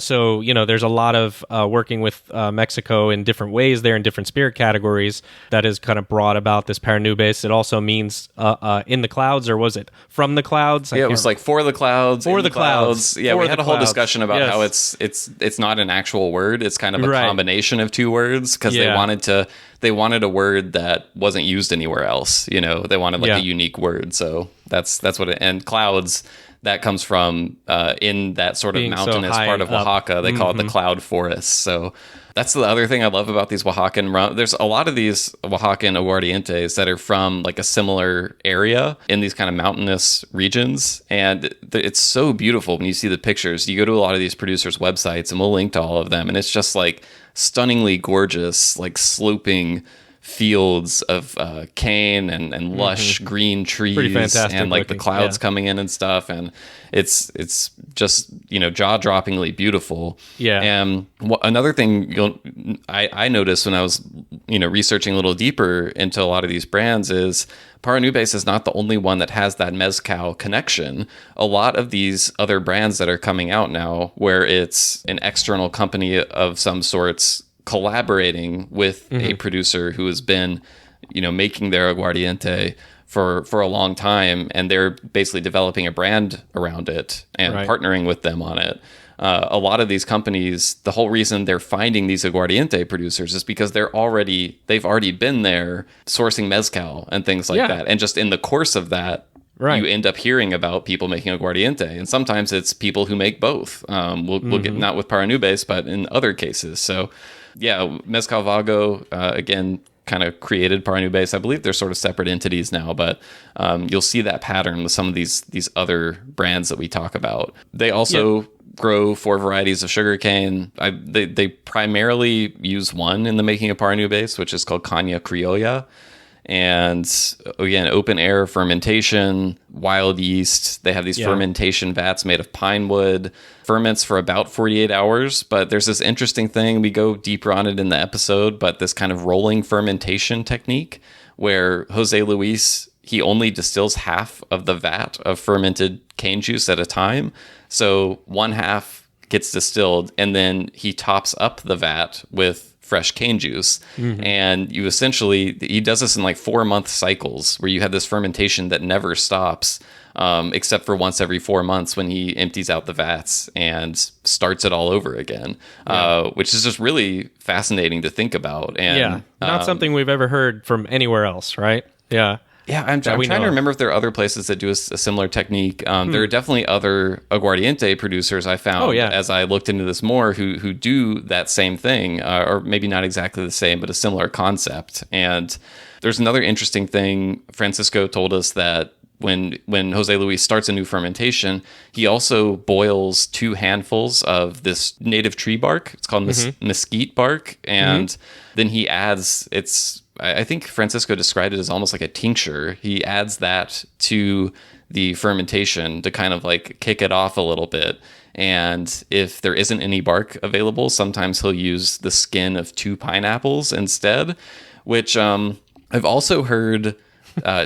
So, there's a lot of working with Mexico in different ways there in different spirit categories that has kind of brought about this Paranubes. It also means in the clouds, or was it from the clouds? It was like for the clouds. For the clouds. Yeah, we had a whole discussion about how Yes. it's not an actual word. It's kind of a combination of two words because they wanted a word that wasn't used anywhere else. They wanted a unique word. So that's what it, and clouds, that comes from in that sort of being mountainous part of Oaxaca. They call it the cloud forest. So that's the other thing I love about these Oaxacan rum. There's a lot of these Oaxacan aguardientes that are from like a similar area in these kind of mountainous regions. And it's so beautiful when you see the pictures. You go to a lot of these producers' websites, and we'll link to all of them. And it's just like stunningly gorgeous, like sloping fields of cane and lush green trees and like the clouds coming in and stuff, and it's just jaw-droppingly beautiful. And another thing I noticed when I was researching a little deeper into a lot of these brands is Paranubes is not the only one that has that mezcal connection. A lot of these other brands that are coming out now, where it's an external company of some sorts collaborating with a producer who has been, making their aguardiente for a long time, and they're basically developing a brand around it and partnering with them on it. A lot of these companies, the whole reason they're finding these aguardiente producers is because they've already been there sourcing mezcal and things like that. And just in the course of that, you end up hearing about people making aguardiente, and sometimes it's people who make both. We'll get, not with Paranubes, but in other cases. So yeah, Mezcal Vago, again, kind of created Paranubes. I believe they're sort of separate entities now, but you'll see that pattern with some of these other brands that we talk about. They also grow 4 varieties of sugarcane. They primarily use one in the making of Paranubes, which is called Caña Criolla. And again, open air fermentation, wild yeast. They have these fermentation vats made of pine wood, ferments for about 48 hours. But there's this interesting thing, we go deeper on it in the episode, but this kind of rolling fermentation technique where Jose Luis, he only distills half of the vat of fermented cane juice at a time. So one half gets distilled, and then he tops up the vat with fresh cane juice. And you essentially, he does this in like 4-month cycles where you have this fermentation that never stops, except for once every 4 months when he empties out the vats and starts it all over again, which is just really fascinating to think about. And not something we've ever heard from anywhere else, right? I'm trying to remember if there are other places that do a similar technique. There are definitely other aguardiente producers I found as I looked into this more who do that same thing, or maybe not exactly the same, but a similar concept. And there's another interesting thing. Francisco told us that when Jose Luis starts a new fermentation, he also boils 2 handfuls of this native tree bark. It's called mesquite bark. And then he adds, it's I think Francisco described it as almost like a tincture. He adds that to the fermentation to kind of like kick it off a little bit. And if there isn't any bark available, sometimes he'll use the skin of 2 pineapples instead, which I've also heard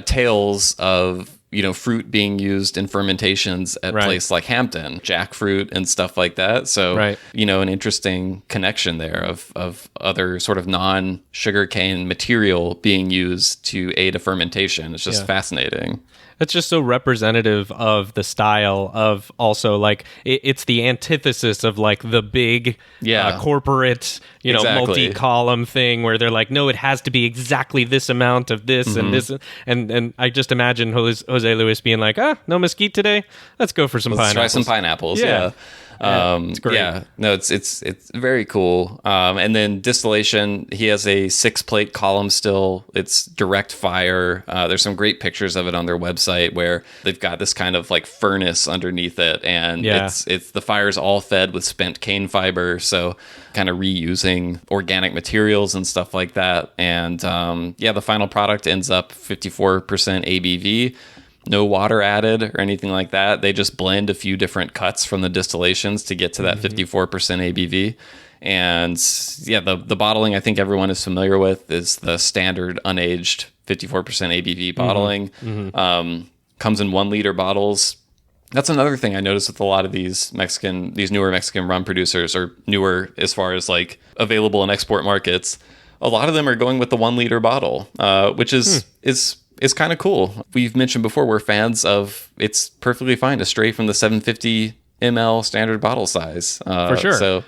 tales of, fruit being used in fermentations at places like Hampton, jackfruit and stuff like that. So, an interesting connection there of other sort of non-sugarcane material being used to aid a fermentation. It's just fascinating. It's just so representative of the style of also like it's the antithesis of like the big corporate, multi-column thing where they're like, no, it has to be exactly this amount of this and this. And I just imagine Jose Luis being like, no mesquite today. Let's go for some pineapples. Try some pineapples. Yeah. It's great. Yeah, no, it's very cool. And then distillation, he has a 6-plate column still. It's direct fire. There's some great pictures of it on their website where they've got this kind of like furnace underneath it, and it's the fire's all fed with spent cane fiber, so kind of reusing organic materials and stuff like that. And the final product ends up 54% ABV. No water added or anything like that. They just blend a few different cuts from the distillations to get to that 54% ABV. And the bottling I think everyone is familiar with is the standard unaged 54% ABV bottling. Comes in 1 liter bottles. That's another thing I noticed with a lot of these newer Mexican rum producers, or newer as far as like available in export markets. A lot of them are going with the 1 liter bottle, which is kind of cool. We've mentioned before we're fans of, it's perfectly fine to stray from the 750 ml standard bottle size. For sure. So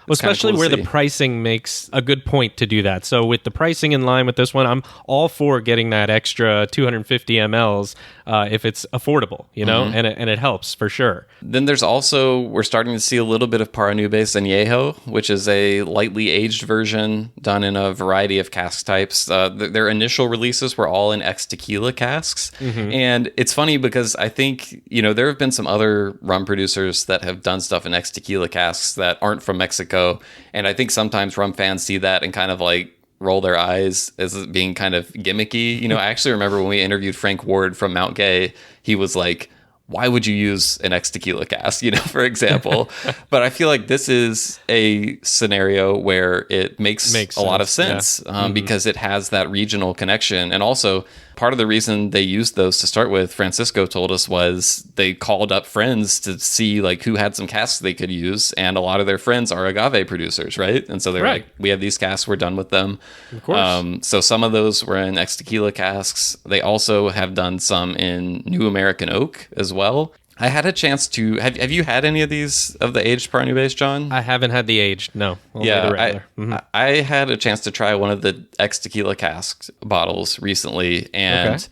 especially cool where the pricing makes a good point to do that. So with the pricing in line with this one, I'm all for getting that extra 250 mLs if it's affordable, and it helps for sure. Then there's also, we're starting to see a little bit of Paranubes Añejo, which is a lightly aged version done in a variety of cask types. Their initial releases were all in ex-tequila casks. And it's funny because I think, there have been some other rum producers that have done stuff in ex-tequila casks that aren't from Mexico. And I think sometimes rum fans see that and kind of like roll their eyes as being kind of gimmicky. I actually remember when we interviewed Frank Ward from Mount Gay, he was like, why would you use an ex-tequila cask, for example? But I feel like this is a scenario where it makes a lot of sense because it has that regional connection. And also, part of the reason they used those to start with, Francisco told us, was they called up friends to see like who had some casks they could use. And a lot of their friends are agave producers, right? And so they're like, we have these casks, we're done with them. Of course. So some of those were in ex-tequila casks. They also have done some in New American Oak as well. I had a chance to have you had any of these of the aged Paranubes, John? I haven't had the aged, no. Only the regular. I had a chance to try one of the ex-tequila cask bottles recently, and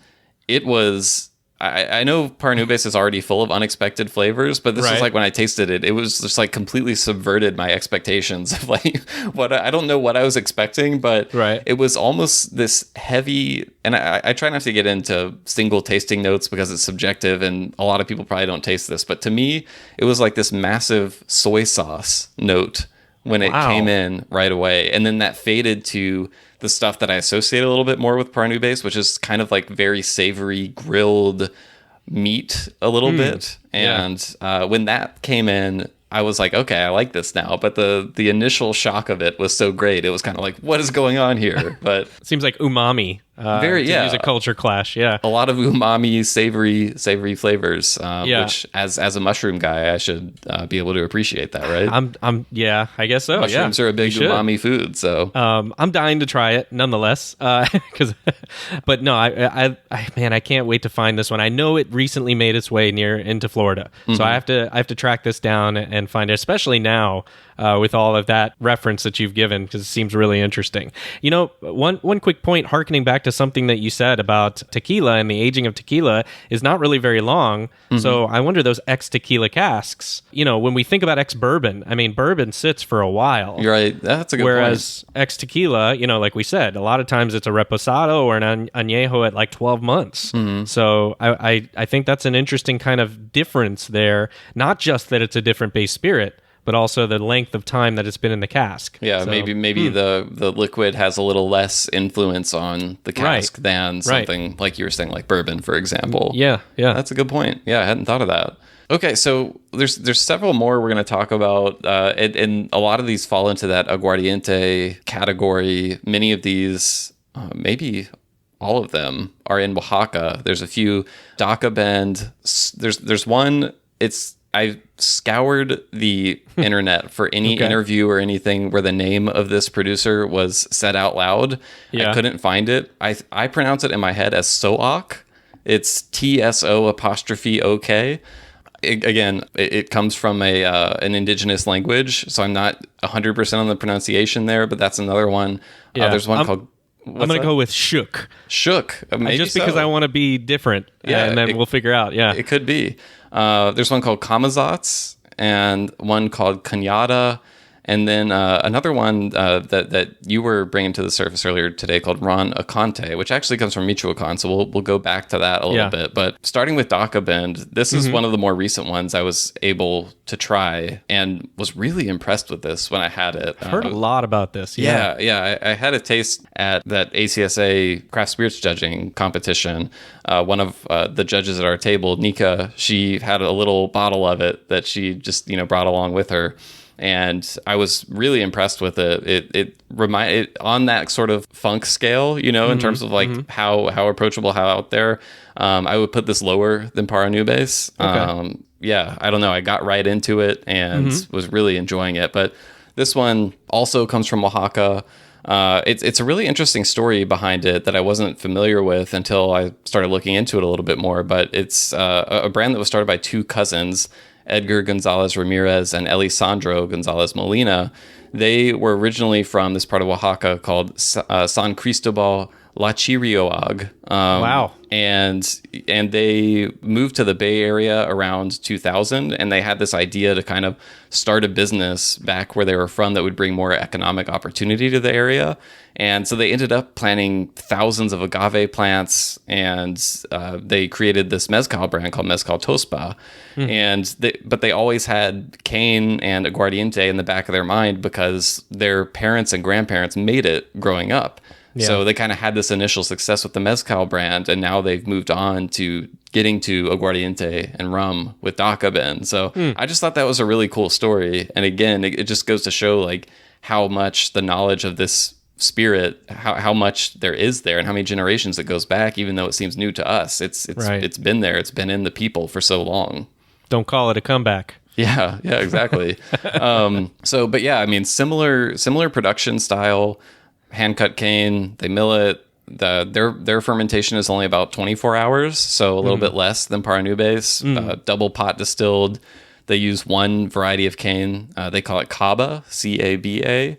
it was, I know Paranubes is already full of unexpected flavors, but this was like when I tasted it, it was just like completely subverted my expectations of like what I don't know what I was expecting, but it was almost this heavy, and I try not to get into single tasting notes because it's subjective and a lot of people probably don't taste this, but to me, it was like this massive soy sauce note when it came in right away. And then that faded to the stuff that I associate a little bit more with Paranubes, which is kind of like very savory grilled meat a little bit. And when that came in, I was like, okay, I like this now. But the initial shock of it was so great. It was kind of like, what is going on here? But it seems like umami. Use a culture clash. Yeah. A lot of umami, savory flavors, which as a mushroom guy, I should be able to appreciate that, right? I guess so. Mushrooms are a big umami food. So, I'm dying to try it nonetheless. But no, I can't wait to find this one. I know it recently made its way into Florida. So I have to track this down and find it, especially now. With all of that reference that you've given, because it seems really interesting. One quick point, harkening back to something that you said about tequila and the aging of tequila is not really very long. So I wonder those ex-tequila casks, when we think about ex-bourbon, I mean, bourbon sits for a while. You're right. That's a good point. Whereas ex-tequila, like we said, a lot of times it's a reposado or an añejo at like 12 months. So I think that's an interesting kind of difference there. Not just that it's a different base spirit, but also the length of time that it's been in the cask. Yeah, So, maybe the liquid has a little less influence on the cask than something like you were saying, like bourbon, for example. Yeah. That's a good point. Yeah, I hadn't thought of that. Okay, so there's several more we're going to talk about, and a lot of these fall into that aguardiente category. Many of these, maybe all of them, are in Oaxaca. There's a few. Daca Bend. There's one. I scoured the internet for any interview or anything where the name of this producer was said out loud. I couldn't find it. I pronounce it in my head as tso'ok. It's TSO''OK. It comes from an indigenous language, so I'm not 100% on the pronunciation there, but that's another one. There's one called... I'm going to go with shook. Shook. Maybe just because I want to be different, and then we'll figure out. Yeah, it could be. There's one called Kamazotz and one called Kenyatta. And then another one that you were bringing to the surface earlier today called Ron Acante, which actually comes from Michoacan. So we'll go back to that a little bit. But starting with Daca Bend, this is one of the more recent ones I was able to try and was really impressed with this when I had it. I've heard a lot about this. Yeah. I had a taste at that ACSA craft spirits judging competition. One of the judges at our table, Nika, she had a little bottle of it that she just brought along with her. And I was really impressed with it. It reminded on that sort of funk scale, in terms of like how approachable, how out there. I would put this lower than Para Nubes. I don't know. I got right into it and was really enjoying it. But this one also comes from Oaxaca. It's a really interesting story behind it that I wasn't familiar with until I started looking into it a little bit more. But it's a brand that was started by two cousins, Edgar Gonzalez Ramirez and Elisandro Gonzalez Molina. They were originally from this part of Oaxaca called San Cristobal La Chirioag. Wow. And they moved to the Bay Area around 2000, and they had this idea to kind of start a business back where they were from that would bring more economic opportunity to the area. And so they ended up planting thousands of agave plants, and they created this mezcal brand called Mezcal Tospa. But they always had cane and aguardiente in the back of their mind because their parents and grandparents made it growing up. Yeah. So they kind of had this initial success with the mezcal brand, and now they've moved on to getting to aguardiente and rum with Daca Bend. So I just thought that was a really cool story. And again, it just goes to show like how much the knowledge of this spirit, how much there is there, and how many generations it goes back, even though it seems new to us. It's been there. It's been in the people for so long. Don't call it a comeback. Yeah, exactly. But yeah, I mean, similar production style. Hand cut cane, they mill it. Their fermentation is only about 24 hours, so a little bit less than Para Nubes. Double pot distilled. They use one variety of cane. They call it Caba, C-A-B-A.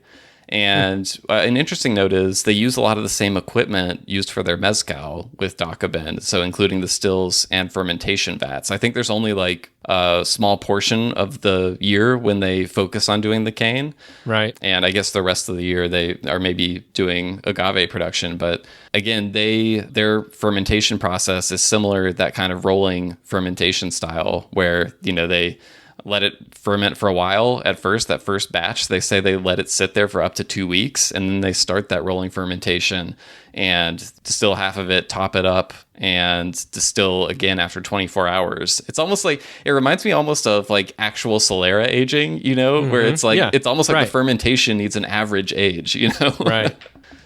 And an interesting note is they use a lot of the same equipment used for their mezcal with Daca Bend, so including the stills and fermentation vats. I think there's only like a small portion of the year when they focus on doing the cane. Right. And I guess the rest of the year they are maybe doing agave production. But again, their fermentation process is similar, that kind of rolling fermentation style where, they let it ferment for a while at first. That first batch, they say they let it sit there for up to 2 weeks, and then they start that rolling fermentation and distill half of it, top it up, and distill again after 24 hours. It's almost like, it reminds me almost of like actual Solera aging, where it's like, it's almost like the fermentation needs an average age, Right.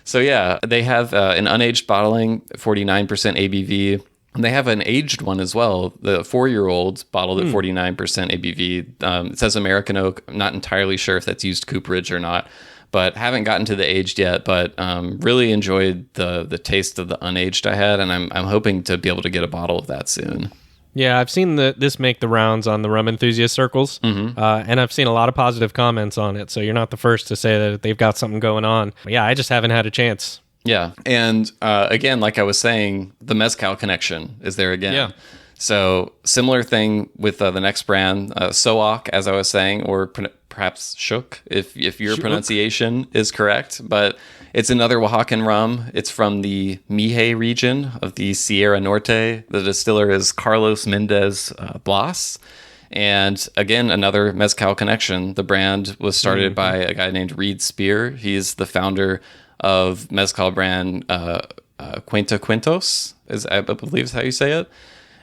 So yeah, they have an unaged bottling, 49% ABV. And they have an aged one as well, the 4-year-old bottled at 49% ABV. It says American oak. I'm not entirely sure if that's used cooperage or not, but haven't gotten to the aged yet. But really enjoyed the taste of the unaged I had, and I'm hoping to be able to get a bottle of that soon. Yeah, I've seen this make the rounds on the rum enthusiast circles, and I've seen a lot of positive comments on it. So you're not the first to say that they've got something going on. But yeah, I just haven't had a chance. Yeah. And again, like I was saying, the mezcal connection is there again. Yeah. So similar thing with the next brand, tso'ok, as I was saying, or perhaps shook, if your pronunciation is correct. But it's another Oaxacan rum. It's from the Mije region of the Sierra Norte. The distiller is Carlos Mendez Blas. And again, another mezcal connection. The brand was started by a guy named Reed Spear. He's the founder of mezcal brand Cuenta Cuentos, I believe is how you say it.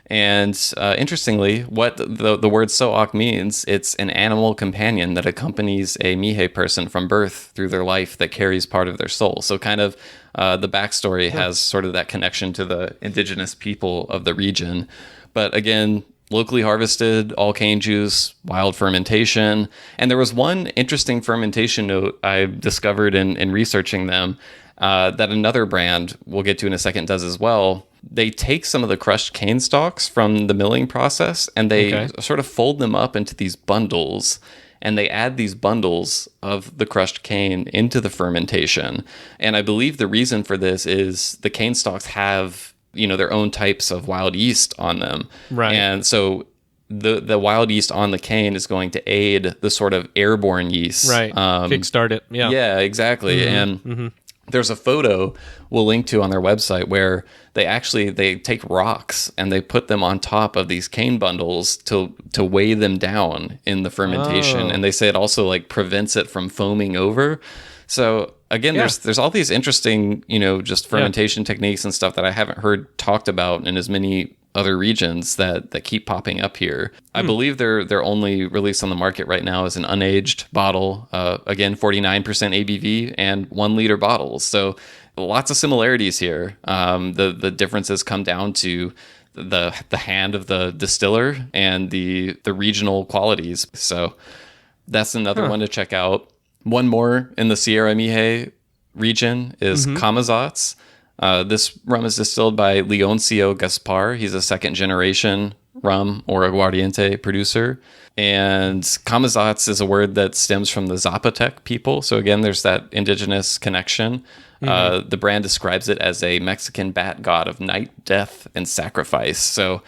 And interestingly, what the word tso'ok means, it's an animal companion that accompanies a Mihe person from birth through their life that carries part of their soul. So kind of the backstory has sort of that connection to the indigenous people of the region. But again, locally harvested, all cane juice, wild fermentation. And there was one interesting fermentation note I discovered in researching them that another brand we'll get to in a second does as well. They take some of the crushed cane stalks from the milling process and they sort of fold them up into these bundles, and they add these bundles of the crushed cane into the fermentation. And I believe the reason for this is the cane stalks have, their own types of wild yeast on them. Right. And so the wild yeast on the cane is going to aid the sort of airborne yeast. Right. Kickstart it. Yeah. Yeah, exactly. And there's a photo we'll link to on their website where they take rocks and they put them on top of these cane bundles to weigh them down in the fermentation. And they say it also like prevents it from foaming over. So again, there's all these interesting, just fermentation techniques and stuff that I haven't heard talked about in as many other regions that keep popping up here. I believe their only release on the market right now is an unaged bottle. Again, 49% ABV and 1 liter bottles. So lots of similarities here. The differences come down to the hand of the distiller and the regional qualities. So that's another one to check out. One more in the Sierra Mihe region is Kamazotz. This rum is distilled by Leoncio Gaspar. He's a second generation rum or aguardiente producer. And Kamazotz is a word that stems from the Zapotec people. So again, there's that indigenous connection. The brand describes it as a Mexican bat god of night, death, and sacrifice. So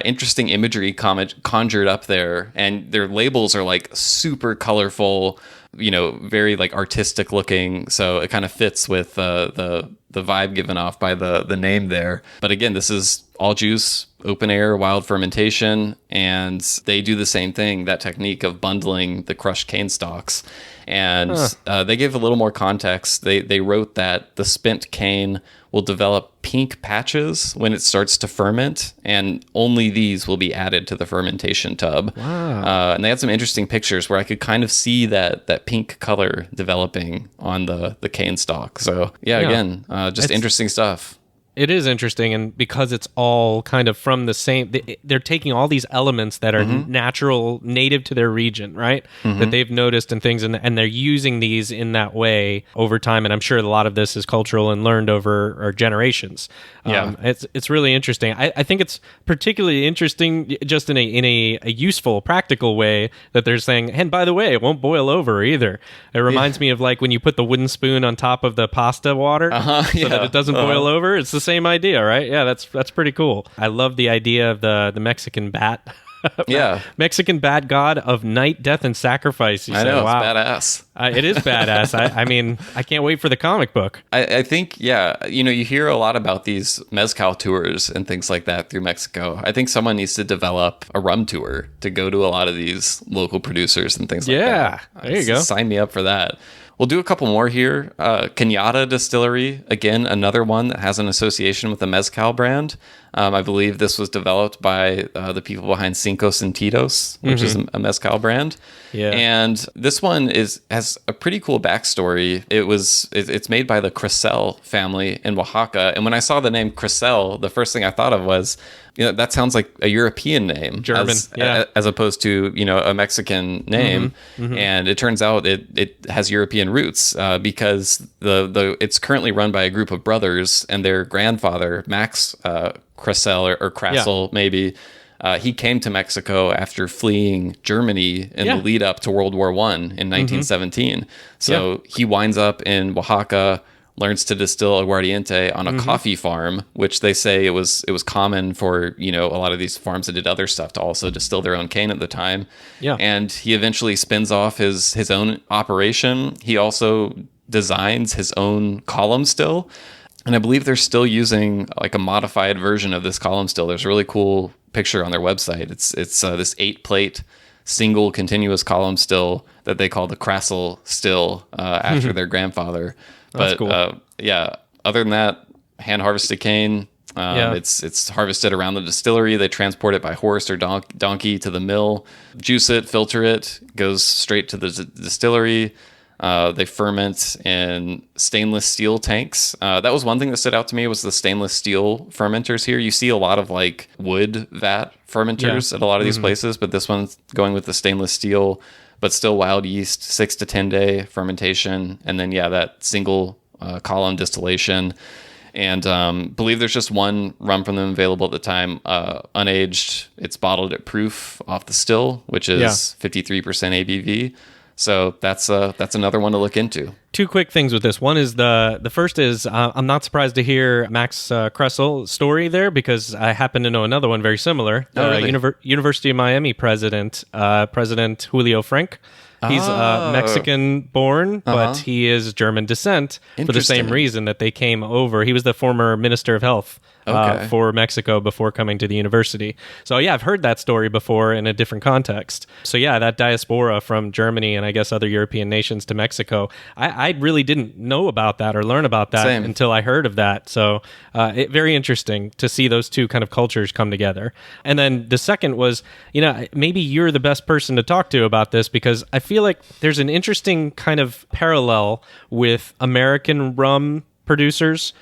interesting imagery conjured up there. And their labels are like super colorful, very like artistic looking. So it kind of fits with the vibe given off by the name there. But again, this is all juice, open air, wild fermentation, and they do the same thing, that technique of bundling the crushed cane stalks. And they gave a little more context. They wrote that the spent cane will develop pink patches when it starts to ferment, and only these will be added to the fermentation tub. Wow. And they had some interesting pictures where I could kind of see that pink color developing on the cane stalk. So again, just interesting stuff. It is interesting, and because it's all kind of from the same, they're taking all these elements that are natural, native to their region, right? That they've noticed and things, and they're using these in that way over time. And I'm sure a lot of this is cultural and learned over generations. It's really interesting. I think it's particularly interesting just in a useful, practical way that they're saying, and by the way, it won't boil over either. It reminds me of like when you put the wooden spoon on top of the pasta water so that it doesn't boil over. It's the same idea, right? Yeah, that's pretty cool. I love the idea of the Mexican bat. Mexican bat god of night, death, and sacrifice. I know, it's badass. It is badass. I mean, I can't wait for the comic book. I think, you hear a lot about these mezcal tours and things like that through Mexico. I think someone needs to develop a rum tour to go to a lot of these local producers and things like that. Yeah, there you go. Sign me up for that. We'll do a couple more here. Kenyatta Distillery, again, another one that has an association with the mezcal brand. I believe this was developed by the people behind Cinco Sentidos, which is a mezcal brand. Yeah. And this one has a pretty cool backstory. It's made by the Crescel family in Oaxaca. And when I saw the name Crescel, the first thing I thought of was, that sounds like a European name, German, as opposed to a Mexican name. And it turns out it has European roots because it's currently run by a group of brothers, and their grandfather Max Crescel or Crassel maybe. He came to Mexico after fleeing Germany in the lead up to World War I in 1917. So he winds up in Oaxaca, learns to distill aguardiente on a coffee farm, which they say it was common for, a lot of these farms that did other stuff to also distill their own cane at the time. Yeah. And he eventually spins off his own operation. He also designs his own column still. And I believe they're still using like a modified version of this column still. There's a really cool picture on their website. It's this 8-plate single continuous column still that they call the Crassel still after their grandfather. That's cool. Other than that, hand harvested cane. It's harvested around the distillery. They transport it by horse or donkey to the mill, juice it, filter it, goes straight to the distillery. They ferment in stainless steel tanks. That was one thing that stood out to me was the stainless steel fermenters here. You see a lot of like wood vat fermenters at a lot of these places, but this one's going with the stainless steel, but still wild yeast, 6 to 10 day fermentation. And then, that single column distillation. And believe there's just one rum from them available at the time, unaged. It's bottled at proof off the still, which is 53% ABV. So that's another one to look into. Two quick things with this. One is the first is I'm not surprised to hear Max Kressel's story there because I happen to know another one very similar. Really? University of Miami President Julio Frank. He's Mexican born, but he is German descent for the same reason that they came over. He was the former Minister of Health for Mexico before coming to the university. So I've heard that story before in a different context. So that diaspora from Germany and I guess other European nations to Mexico, I really didn't know about that or learn about that until I heard of that. So very interesting to see those two kind of cultures come together. And then the second was, maybe you're the best person to talk to about this because I feel like there's an interesting kind of parallel with American rum producers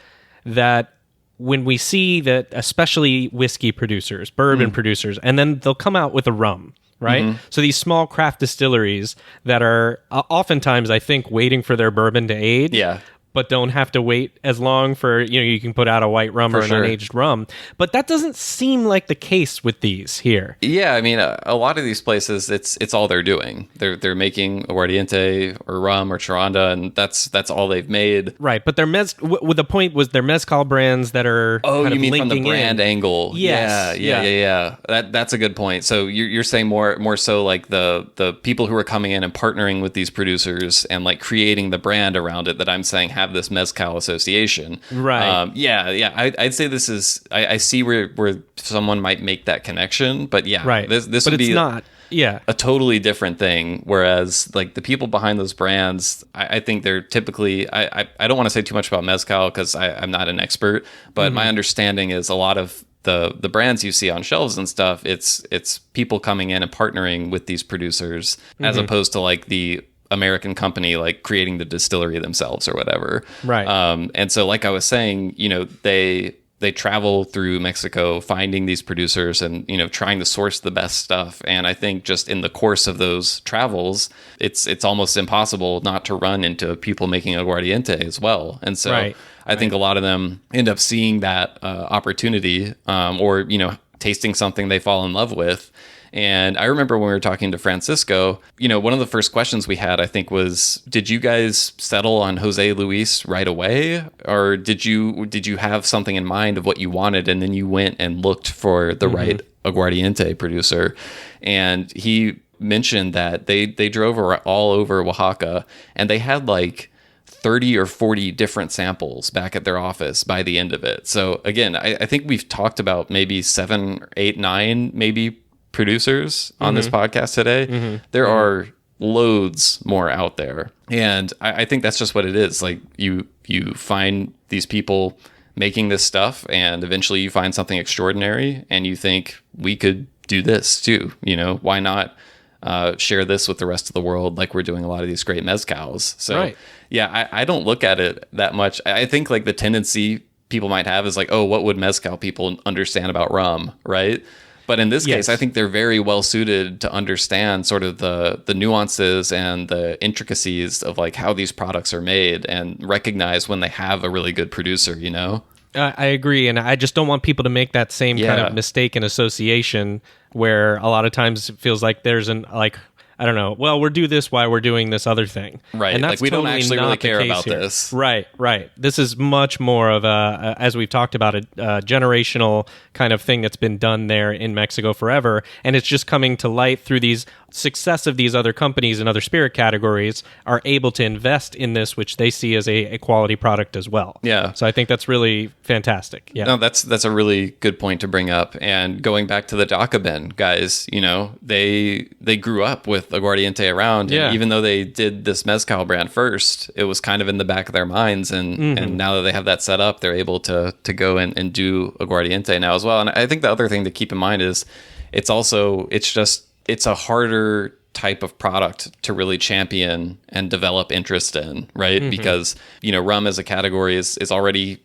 that when we see that, especially whiskey producers, bourbon producers, and then they'll come out with a rum, right? So these small craft distilleries that are oftentimes, I think, waiting for their bourbon to age. But don't have to wait as long for, you can put out a white rum or an unaged rum. But that doesn't seem like the case with these here. Yeah, I mean, a lot of these places, it's all they're doing. They're making Aguardiente or rum or Charonda, and that's all they've made. Right, but their the point was their mezcal brands that are kind you of mean from the linking brand in. angle? Yes. Yeah. That's a good point. So you're saying more so like the people who are coming in and partnering with these producers and like creating the brand around it that I'm saying have this mezcal association, right? I'd say this is. I see where someone might make that connection, but right. This but would it's be not. A totally different thing. Whereas like the people behind those brands, I think they're typically. I don't want to say too much about mezcal because I'm not an expert, but my understanding is a lot of the brands you see on shelves and stuff. It's people coming in and partnering with these producers as opposed to like the American company like creating the distillery themselves or whatever. Right. And so like I was saying, they travel through Mexico finding these producers and, trying to source the best stuff. And I think just in the course of those travels, it's almost impossible not to run into people making aguardiente as well. And so I think a lot of them end up seeing that opportunity or, tasting something they fall in love with. And I remember when we were talking to Francisco, one of the first questions we had, I think, was, did you guys settle on Jose Luis right away? Or did you have something in mind of what you wanted and then you went and looked for the right aguardiente producer? And he mentioned that they drove all over Oaxaca and they had like 30 or 40 different samples back at their office by the end of it. So again, I think we've talked about maybe 7, 8, 9, maybe producers on this podcast today. There are loads more out there. And I think that's just what it is. Like you find these people making this stuff and eventually you find something extraordinary and you think we could do this too. Why not share this with the rest of the world like we're doing a lot of these great mezcals. So I don't look at it that much. I think like the tendency people might have is like, oh, what would mezcal people understand about rum, right? But in this case, I think they're very well suited to understand sort of the nuances and the intricacies of like how these products are made and recognize when they have a really good producer, I agree. And I just don't want people to make that same kind of mistaken association where a lot of times it feels like there's I don't know, well, we're do this while we're doing this other thing. Right. And that's like we don't totally actually not really the care case about here. this. Right. This is much more of as we've talked about, a generational kind of thing that's been done there in Mexico forever. And it's just coming to light through these success of these other companies and other spirit categories are able to invest in this, which they see as a quality product as well. Yeah. So I think that's really fantastic. Yeah. No, that's a really good point to bring up. And going back to the Jacobin guys, they grew up with Aguardiente around. Yeah. And even though they did this mezcal brand first, it was kind of in the back of their minds. And now that they have that set up, they're able to go and do Aguardiente now as well. And I think the other thing to keep in mind is it's a harder type of product to really champion and develop interest in, right? Because, rum as a category is already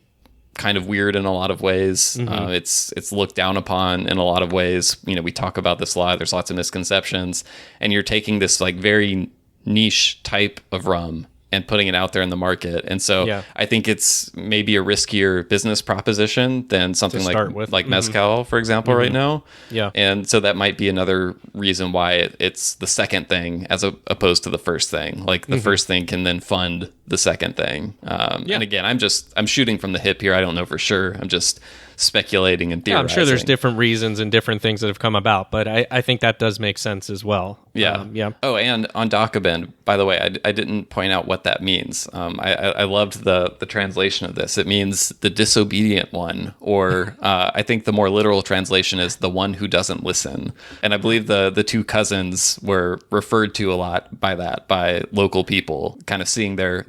kind of weird in a lot of ways. It's looked down upon in a lot of ways. We talk about this a lot. There's lots of misconceptions, and you're taking this like very niche type of rum and putting it out there in the market. And so I think it's maybe a riskier business proposition than something like mezcal, for example, right now. Yeah. And so that might be another reason why it's the second thing as opposed to the first thing. Like the first thing can then fund the second thing. And again, I'm shooting from the hip here. I don't know for sure. I'm just speculating and theorizing. I'm sure there's different reasons and different things that have come about, but I think that does make sense as well. Yeah. Oh, and on Jacobin, by the way, I didn't point out what that means. I loved the translation of this. It means the disobedient one, or I think the more literal translation is the one who doesn't listen. And I believe the two cousins were referred to a lot by local people, kind of seeing their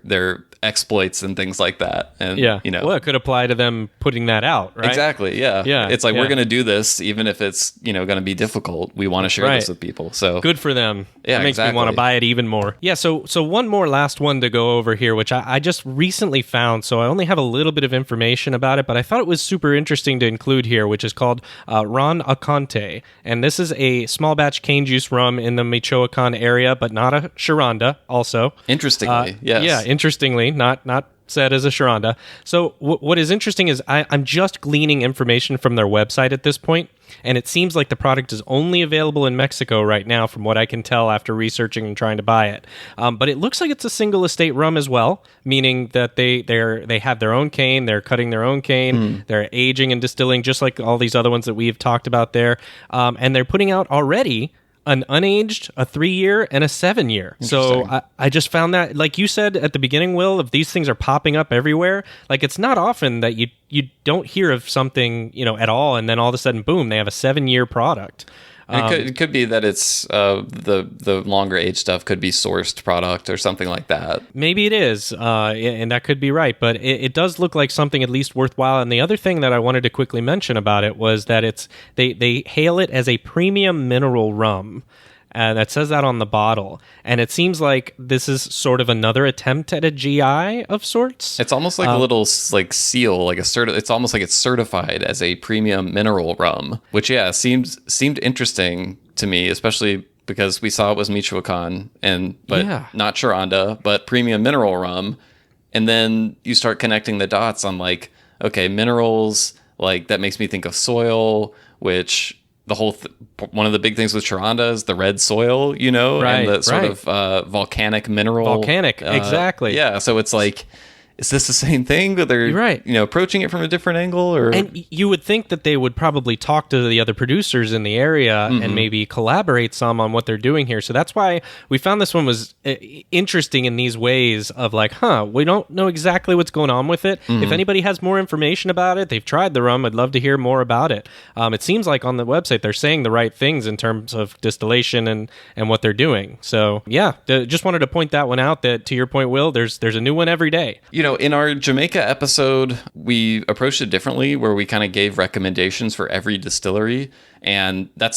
exploits and things like that. And well, it could apply to them putting that out, right? Exactly. Yeah. It's like we're going to do this even if it's going to be difficult. We want to share this with people. So good for them. Yeah, it makes me want to buy it even more. Yeah. So one more last one to go over here, which I just recently found. So I only have a little bit of information about it, but I thought it was super interesting to include here, which is called Ron Acante, and this is a small batch cane juice rum in the Michoacan area, but not a Sharonda. Also, interestingly, yes. Yeah, interestingly. Not said as a Sharonda. So what is interesting is I'm just gleaning information from their website at this point, and it seems like the product is only available in Mexico right now, from what I can tell after researching and trying to buy it. But it looks like it's a single estate rum as well, meaning that they have their own cane, they're cutting their own cane, they're aging and distilling just like all these other ones that we've talked about there, and they're putting out already an unaged, a 3-year, and a 7-year. So I just found that, like you said at the beginning, Will, if these things are popping up everywhere, like it's not often that you don't hear of something, at all, and then all of a sudden, boom, they have a 7-year product. It could be that it's the longer age stuff could be sourced product or something like that. Maybe it is, and that could be right. But it does look like something at least worthwhile. And the other thing that I wanted to quickly mention about it was that they hail it as a premium mineral rum. That says that on the bottle, and it seems like this is sort of another attempt at a GI of sorts. It's almost like a little like seal, like it's almost like it's certified as a premium mineral rum, which seemed interesting to me, especially because we saw it was Michoacan but not Charonda, but premium mineral rum, and then you start connecting the dots on like, okay, minerals, like that makes me think of soil, which. The whole one of the big things with Charonda is the red soil, and the sort of volcanic mineral. Exactly. Yeah, so it's like, is this the same thing? But they're approaching it from a different angle, or and you would think that they would probably talk to the other producers in the area and maybe collaborate some on what they're doing here. So that's why we found this one was interesting in these ways of like, we don't know exactly what's going on with it. If anybody has more information about it, they've tried the rum, I'd love to hear more about it. It seems like on the website they're saying the right things in terms of distillation and what they're doing. So yeah, just wanted to point that one out. That to your point, Will, there's a new one every day. In our Jamaica episode, we approached it differently, where we kind of gave recommendations for every distillery, and that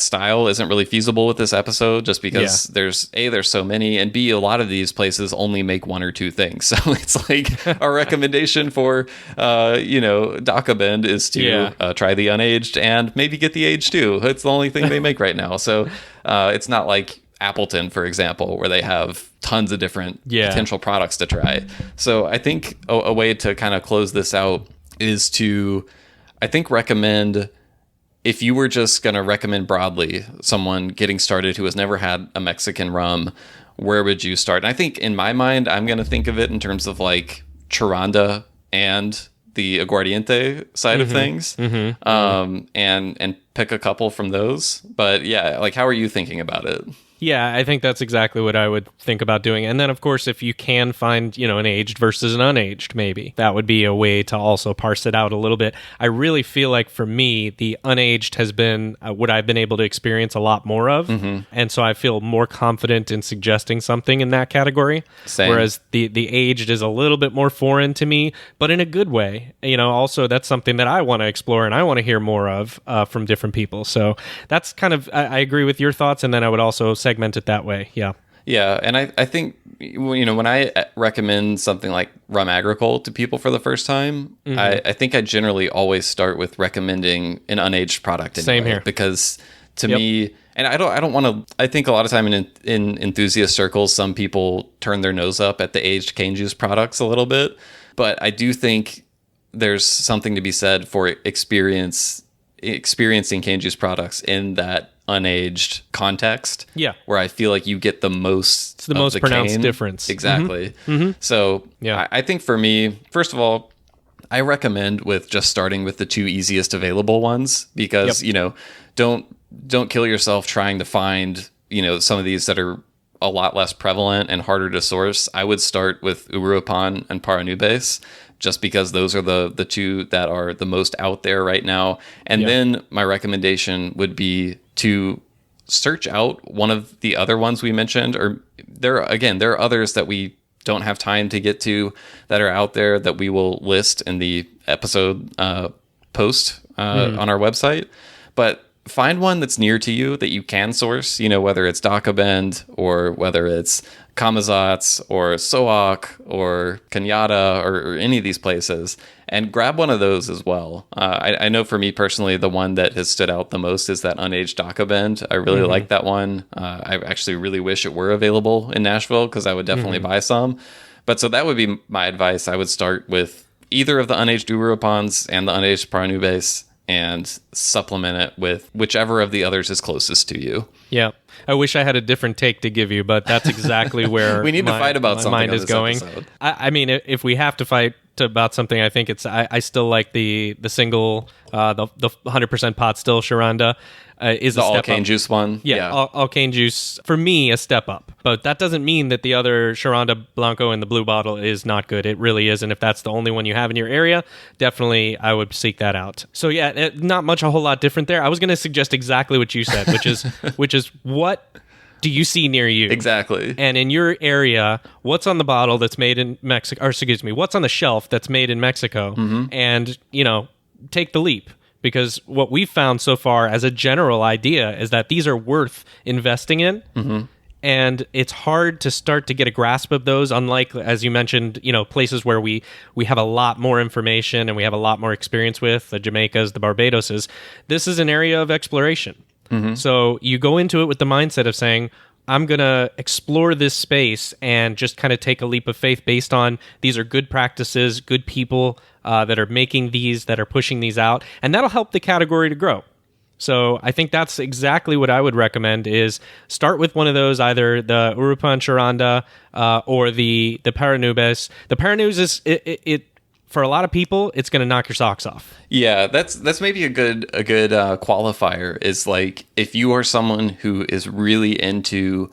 style isn't really feasible with this episode, just because there's so many, and B, a lot of these places only make one or two things. So it's like our recommendation for Jacobin is to try the unaged and maybe get the aged too. It's the only thing they make right now. So it's not like Appleton, for example, where they have tons of different potential products to try. So I think a way to kind of close this out is to, I think, recommend if you were just going to recommend broadly someone getting started who has never had a Mexican rum, where would you start? And I think in my mind, I'm going to think of it in terms of like Charonda and the Aguardiente side of things, and pick a couple from those. But yeah, like, how are you thinking about it? Yeah, I think that's exactly what I would think about doing. And then, of course, if you can find, an aged versus an unaged, maybe that would be a way to also parse it out a little bit. I really feel like for me, the unaged has been what I've been able to experience a lot more of. And so I feel more confident in suggesting something in that category. Same. Whereas the aged is a little bit more foreign to me, but in a good way. Also, that's something that I want to explore and I want to hear more of from different people. So that's kind of, I agree with your thoughts. And then I would also segment it that way. Yeah, and I think when I recommend something like Rum Agricola to people for the first time, I think I generally always start with recommending an unaged product anyway. Same here, because to me, and I don't want to, I think a lot of time in enthusiast circles, some people turn their nose up at the aged cane juice products a little bit, but I do think there's something to be said for experiencing cane juice products in that unaged context, where I feel like you get the most, it's the most pronounced cane. Difference. Exactly. So I think for me, first of all, I recommend with just starting with the two easiest available ones, because don't kill yourself trying to find some of these that are a lot less prevalent and harder to source. I would start with Uropan and Paranubes, just because those are the two that are the most out there right now. And then my recommendation would be to search out one of the other ones we mentioned, or there are others that we don't have time to get to that are out there that we will list in the episode post on our website. But find one that's near to you that you can source, whether it's Daca Bend or whether it's Kamazotz or tso'ok or Kenyatta or any of these places, and grab one of those as well. I know for me personally, the one that has stood out the most is that unaged Daca Bend. I really like that one. I actually really wish it were available in Nashville, because I would definitely buy some. But so that would be my advice. I would start with either of the unaged Uropans and the unaged Paranubes, and supplement it with whichever of the others is closest to you. Yeah. I wish I had a different take to give you, but that's exactly where we need to fight about my something mind is going. I mean, if we have to fight about something, I think it's I still like the single the 100% pot still Sharonda is the a step all cane up. juice one. All cane juice, for me, a step up. But that doesn't mean that the other Charanda Blanco in the blue bottle is not good. It really is. And if that's the only one you have in your area, definitely I would seek that out. So not much a whole lot different there. I was going to suggest exactly what you said, which is what do you see near you? Exactly. And in your area, what's on the bottle that's made in Mexico, or excuse me, what's on the shelf that's made in Mexico? And, take the leap. Because what we've found so far as a general idea is that these are worth investing in. And it's hard to start to get a grasp of those, unlike, as you mentioned, places where we have a lot more information and we have a lot more experience with, the Jamaicas, the Barbadoses. This is an area of exploration. So you go into it with the mindset of saying, I'm going to explore this space and just kind of take a leap of faith based on these are good practices, good people that are making these, that are pushing these out, and that'll help the category to grow. So I think that's exactly what I would recommend is start with one of those, either the Uropan Charanda or the Paranubes. The Paranubes is it for a lot of people, it's going to knock your socks off. Yeah, that's maybe a good qualifier, is like if you are someone who is really into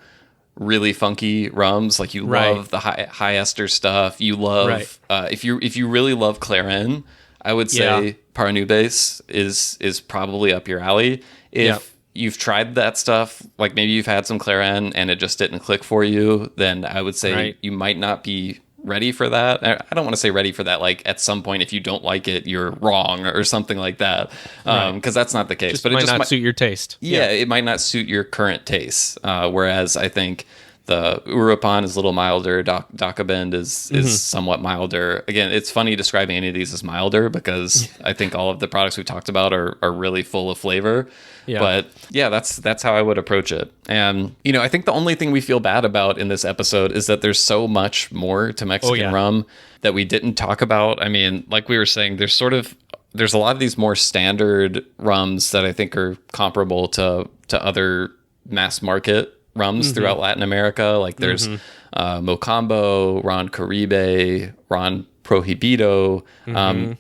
really funky rums, like you love the high ester stuff, you love if you really love Claren, I would say Paranubes is probably up your alley. If you've tried that stuff, like maybe you've had some Claren and it just didn't click for you, then I would say you might not be ready for that. I don't want to say ready for that, like at some point if you don't like it you're wrong or something like that, because that's not the case. But it might not suit your taste. It might not suit your current taste, whereas I think the Uropan is a little milder. Daca Bend is somewhat milder. Again, it's funny describing any of these as milder because I think all of the products we talked about are really full of flavor. But that's how I would approach it. And, I think the only thing we feel bad about in this episode is that there's so much more to Mexican rum that we didn't talk about. I mean, like we were saying, there's sort of there's a lot of these more standard rums that I think are comparable to other mass market rums throughout Latin America. Like there's Mocambo, Ron Caribe, Ron Prohibido.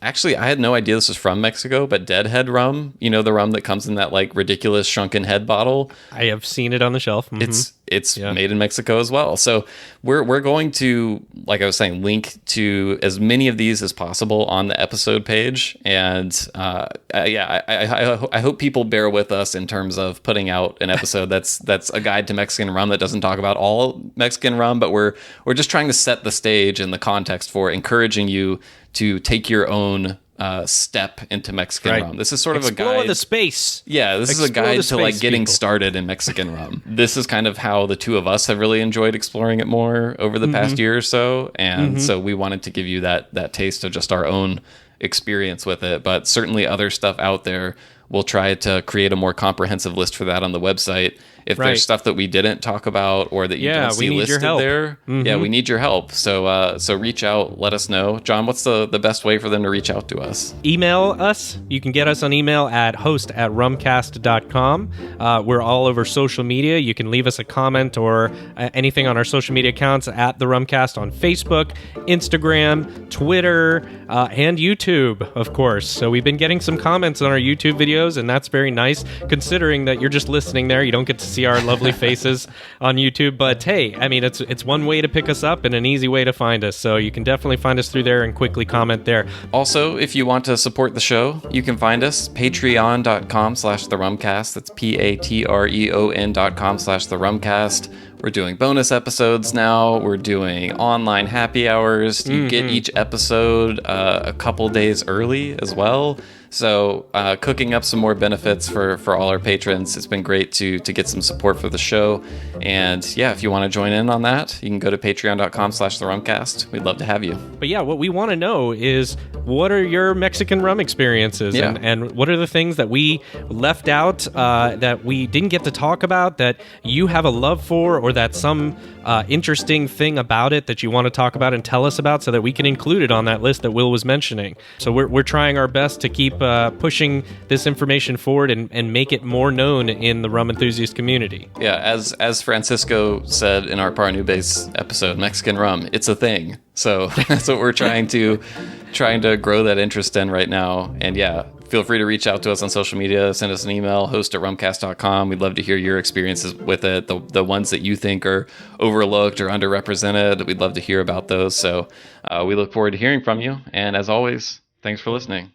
Actually, I had no idea this was from Mexico, but Deadhead rum, you know, the rum that comes in that like ridiculous shrunken head bottle. I have seen it on the shelf. It's made in Mexico as well. So we're going to, like I was saying, link to as many of these as possible on the episode page. And I hope people bear with us in terms of putting out an episode that's a guide to Mexican rum that doesn't talk about all Mexican rum, but we're just trying to set the stage and the context for encouraging you to take your own step into Mexican rum. This is sort of a guide. Explore the space. Yeah, this is a guide to like getting started in Mexican rum. This is kind of how the two of us have really enjoyed exploring it more over the past year or so. And so we wanted to give you that taste of just our own experience with it. But certainly other stuff out there, we'll try to create a more comprehensive list for that on the website. If there's stuff that we didn't talk about or that you don't see listed there, we need your help. So reach out, let us know. John, what's the best way for them to reach out to us? Email us. You can get us on email at host@rumcast.com. We're all over social media. You can leave us a comment or anything on our social media accounts at the Rumcast on Facebook, Instagram, Twitter, and YouTube, of course. So we've been getting some comments on our YouTube videos, and that's very nice, considering that you're just listening there. You don't get to see our lovely faces on YouTube, but hey, I mean, it's one way to pick us up and an easy way to find us. So you can definitely find us through there and quickly comment there. Also, if you want to support the show, you can find us patreon.com/therumcast. That's patreon.com/therumcast. We're doing bonus episodes now. We're doing online happy hours. You get each episode a couple days early as well. So cooking up some more benefits for all our patrons. It's been great to get some support for the show. And yeah, if you want to join in on that, you can go to patreon.com/therumcast. We'd love to have you. But yeah, what we want to know is, what are your Mexican rum experiences? Yeah. And what are the things that we left out that we didn't get to talk about that you have a love for, or that some interesting thing about it that you want to talk about and tell us about, so that we can include it on that list that Will was mentioning. So we're trying our best to keep pushing this information forward and make it more known in the rum enthusiast community. Yeah, as Francisco said in our Par Nubes episode, Mexican rum, it's a thing. So that's what we're trying to grow that interest in right now. And yeah, feel free to reach out to us on social media, send us an email, host@rumcast.com. We'd love to hear your experiences with it, the ones that you think are overlooked or underrepresented. We'd love to hear about those. So we look forward to hearing from you. And as always, thanks for listening.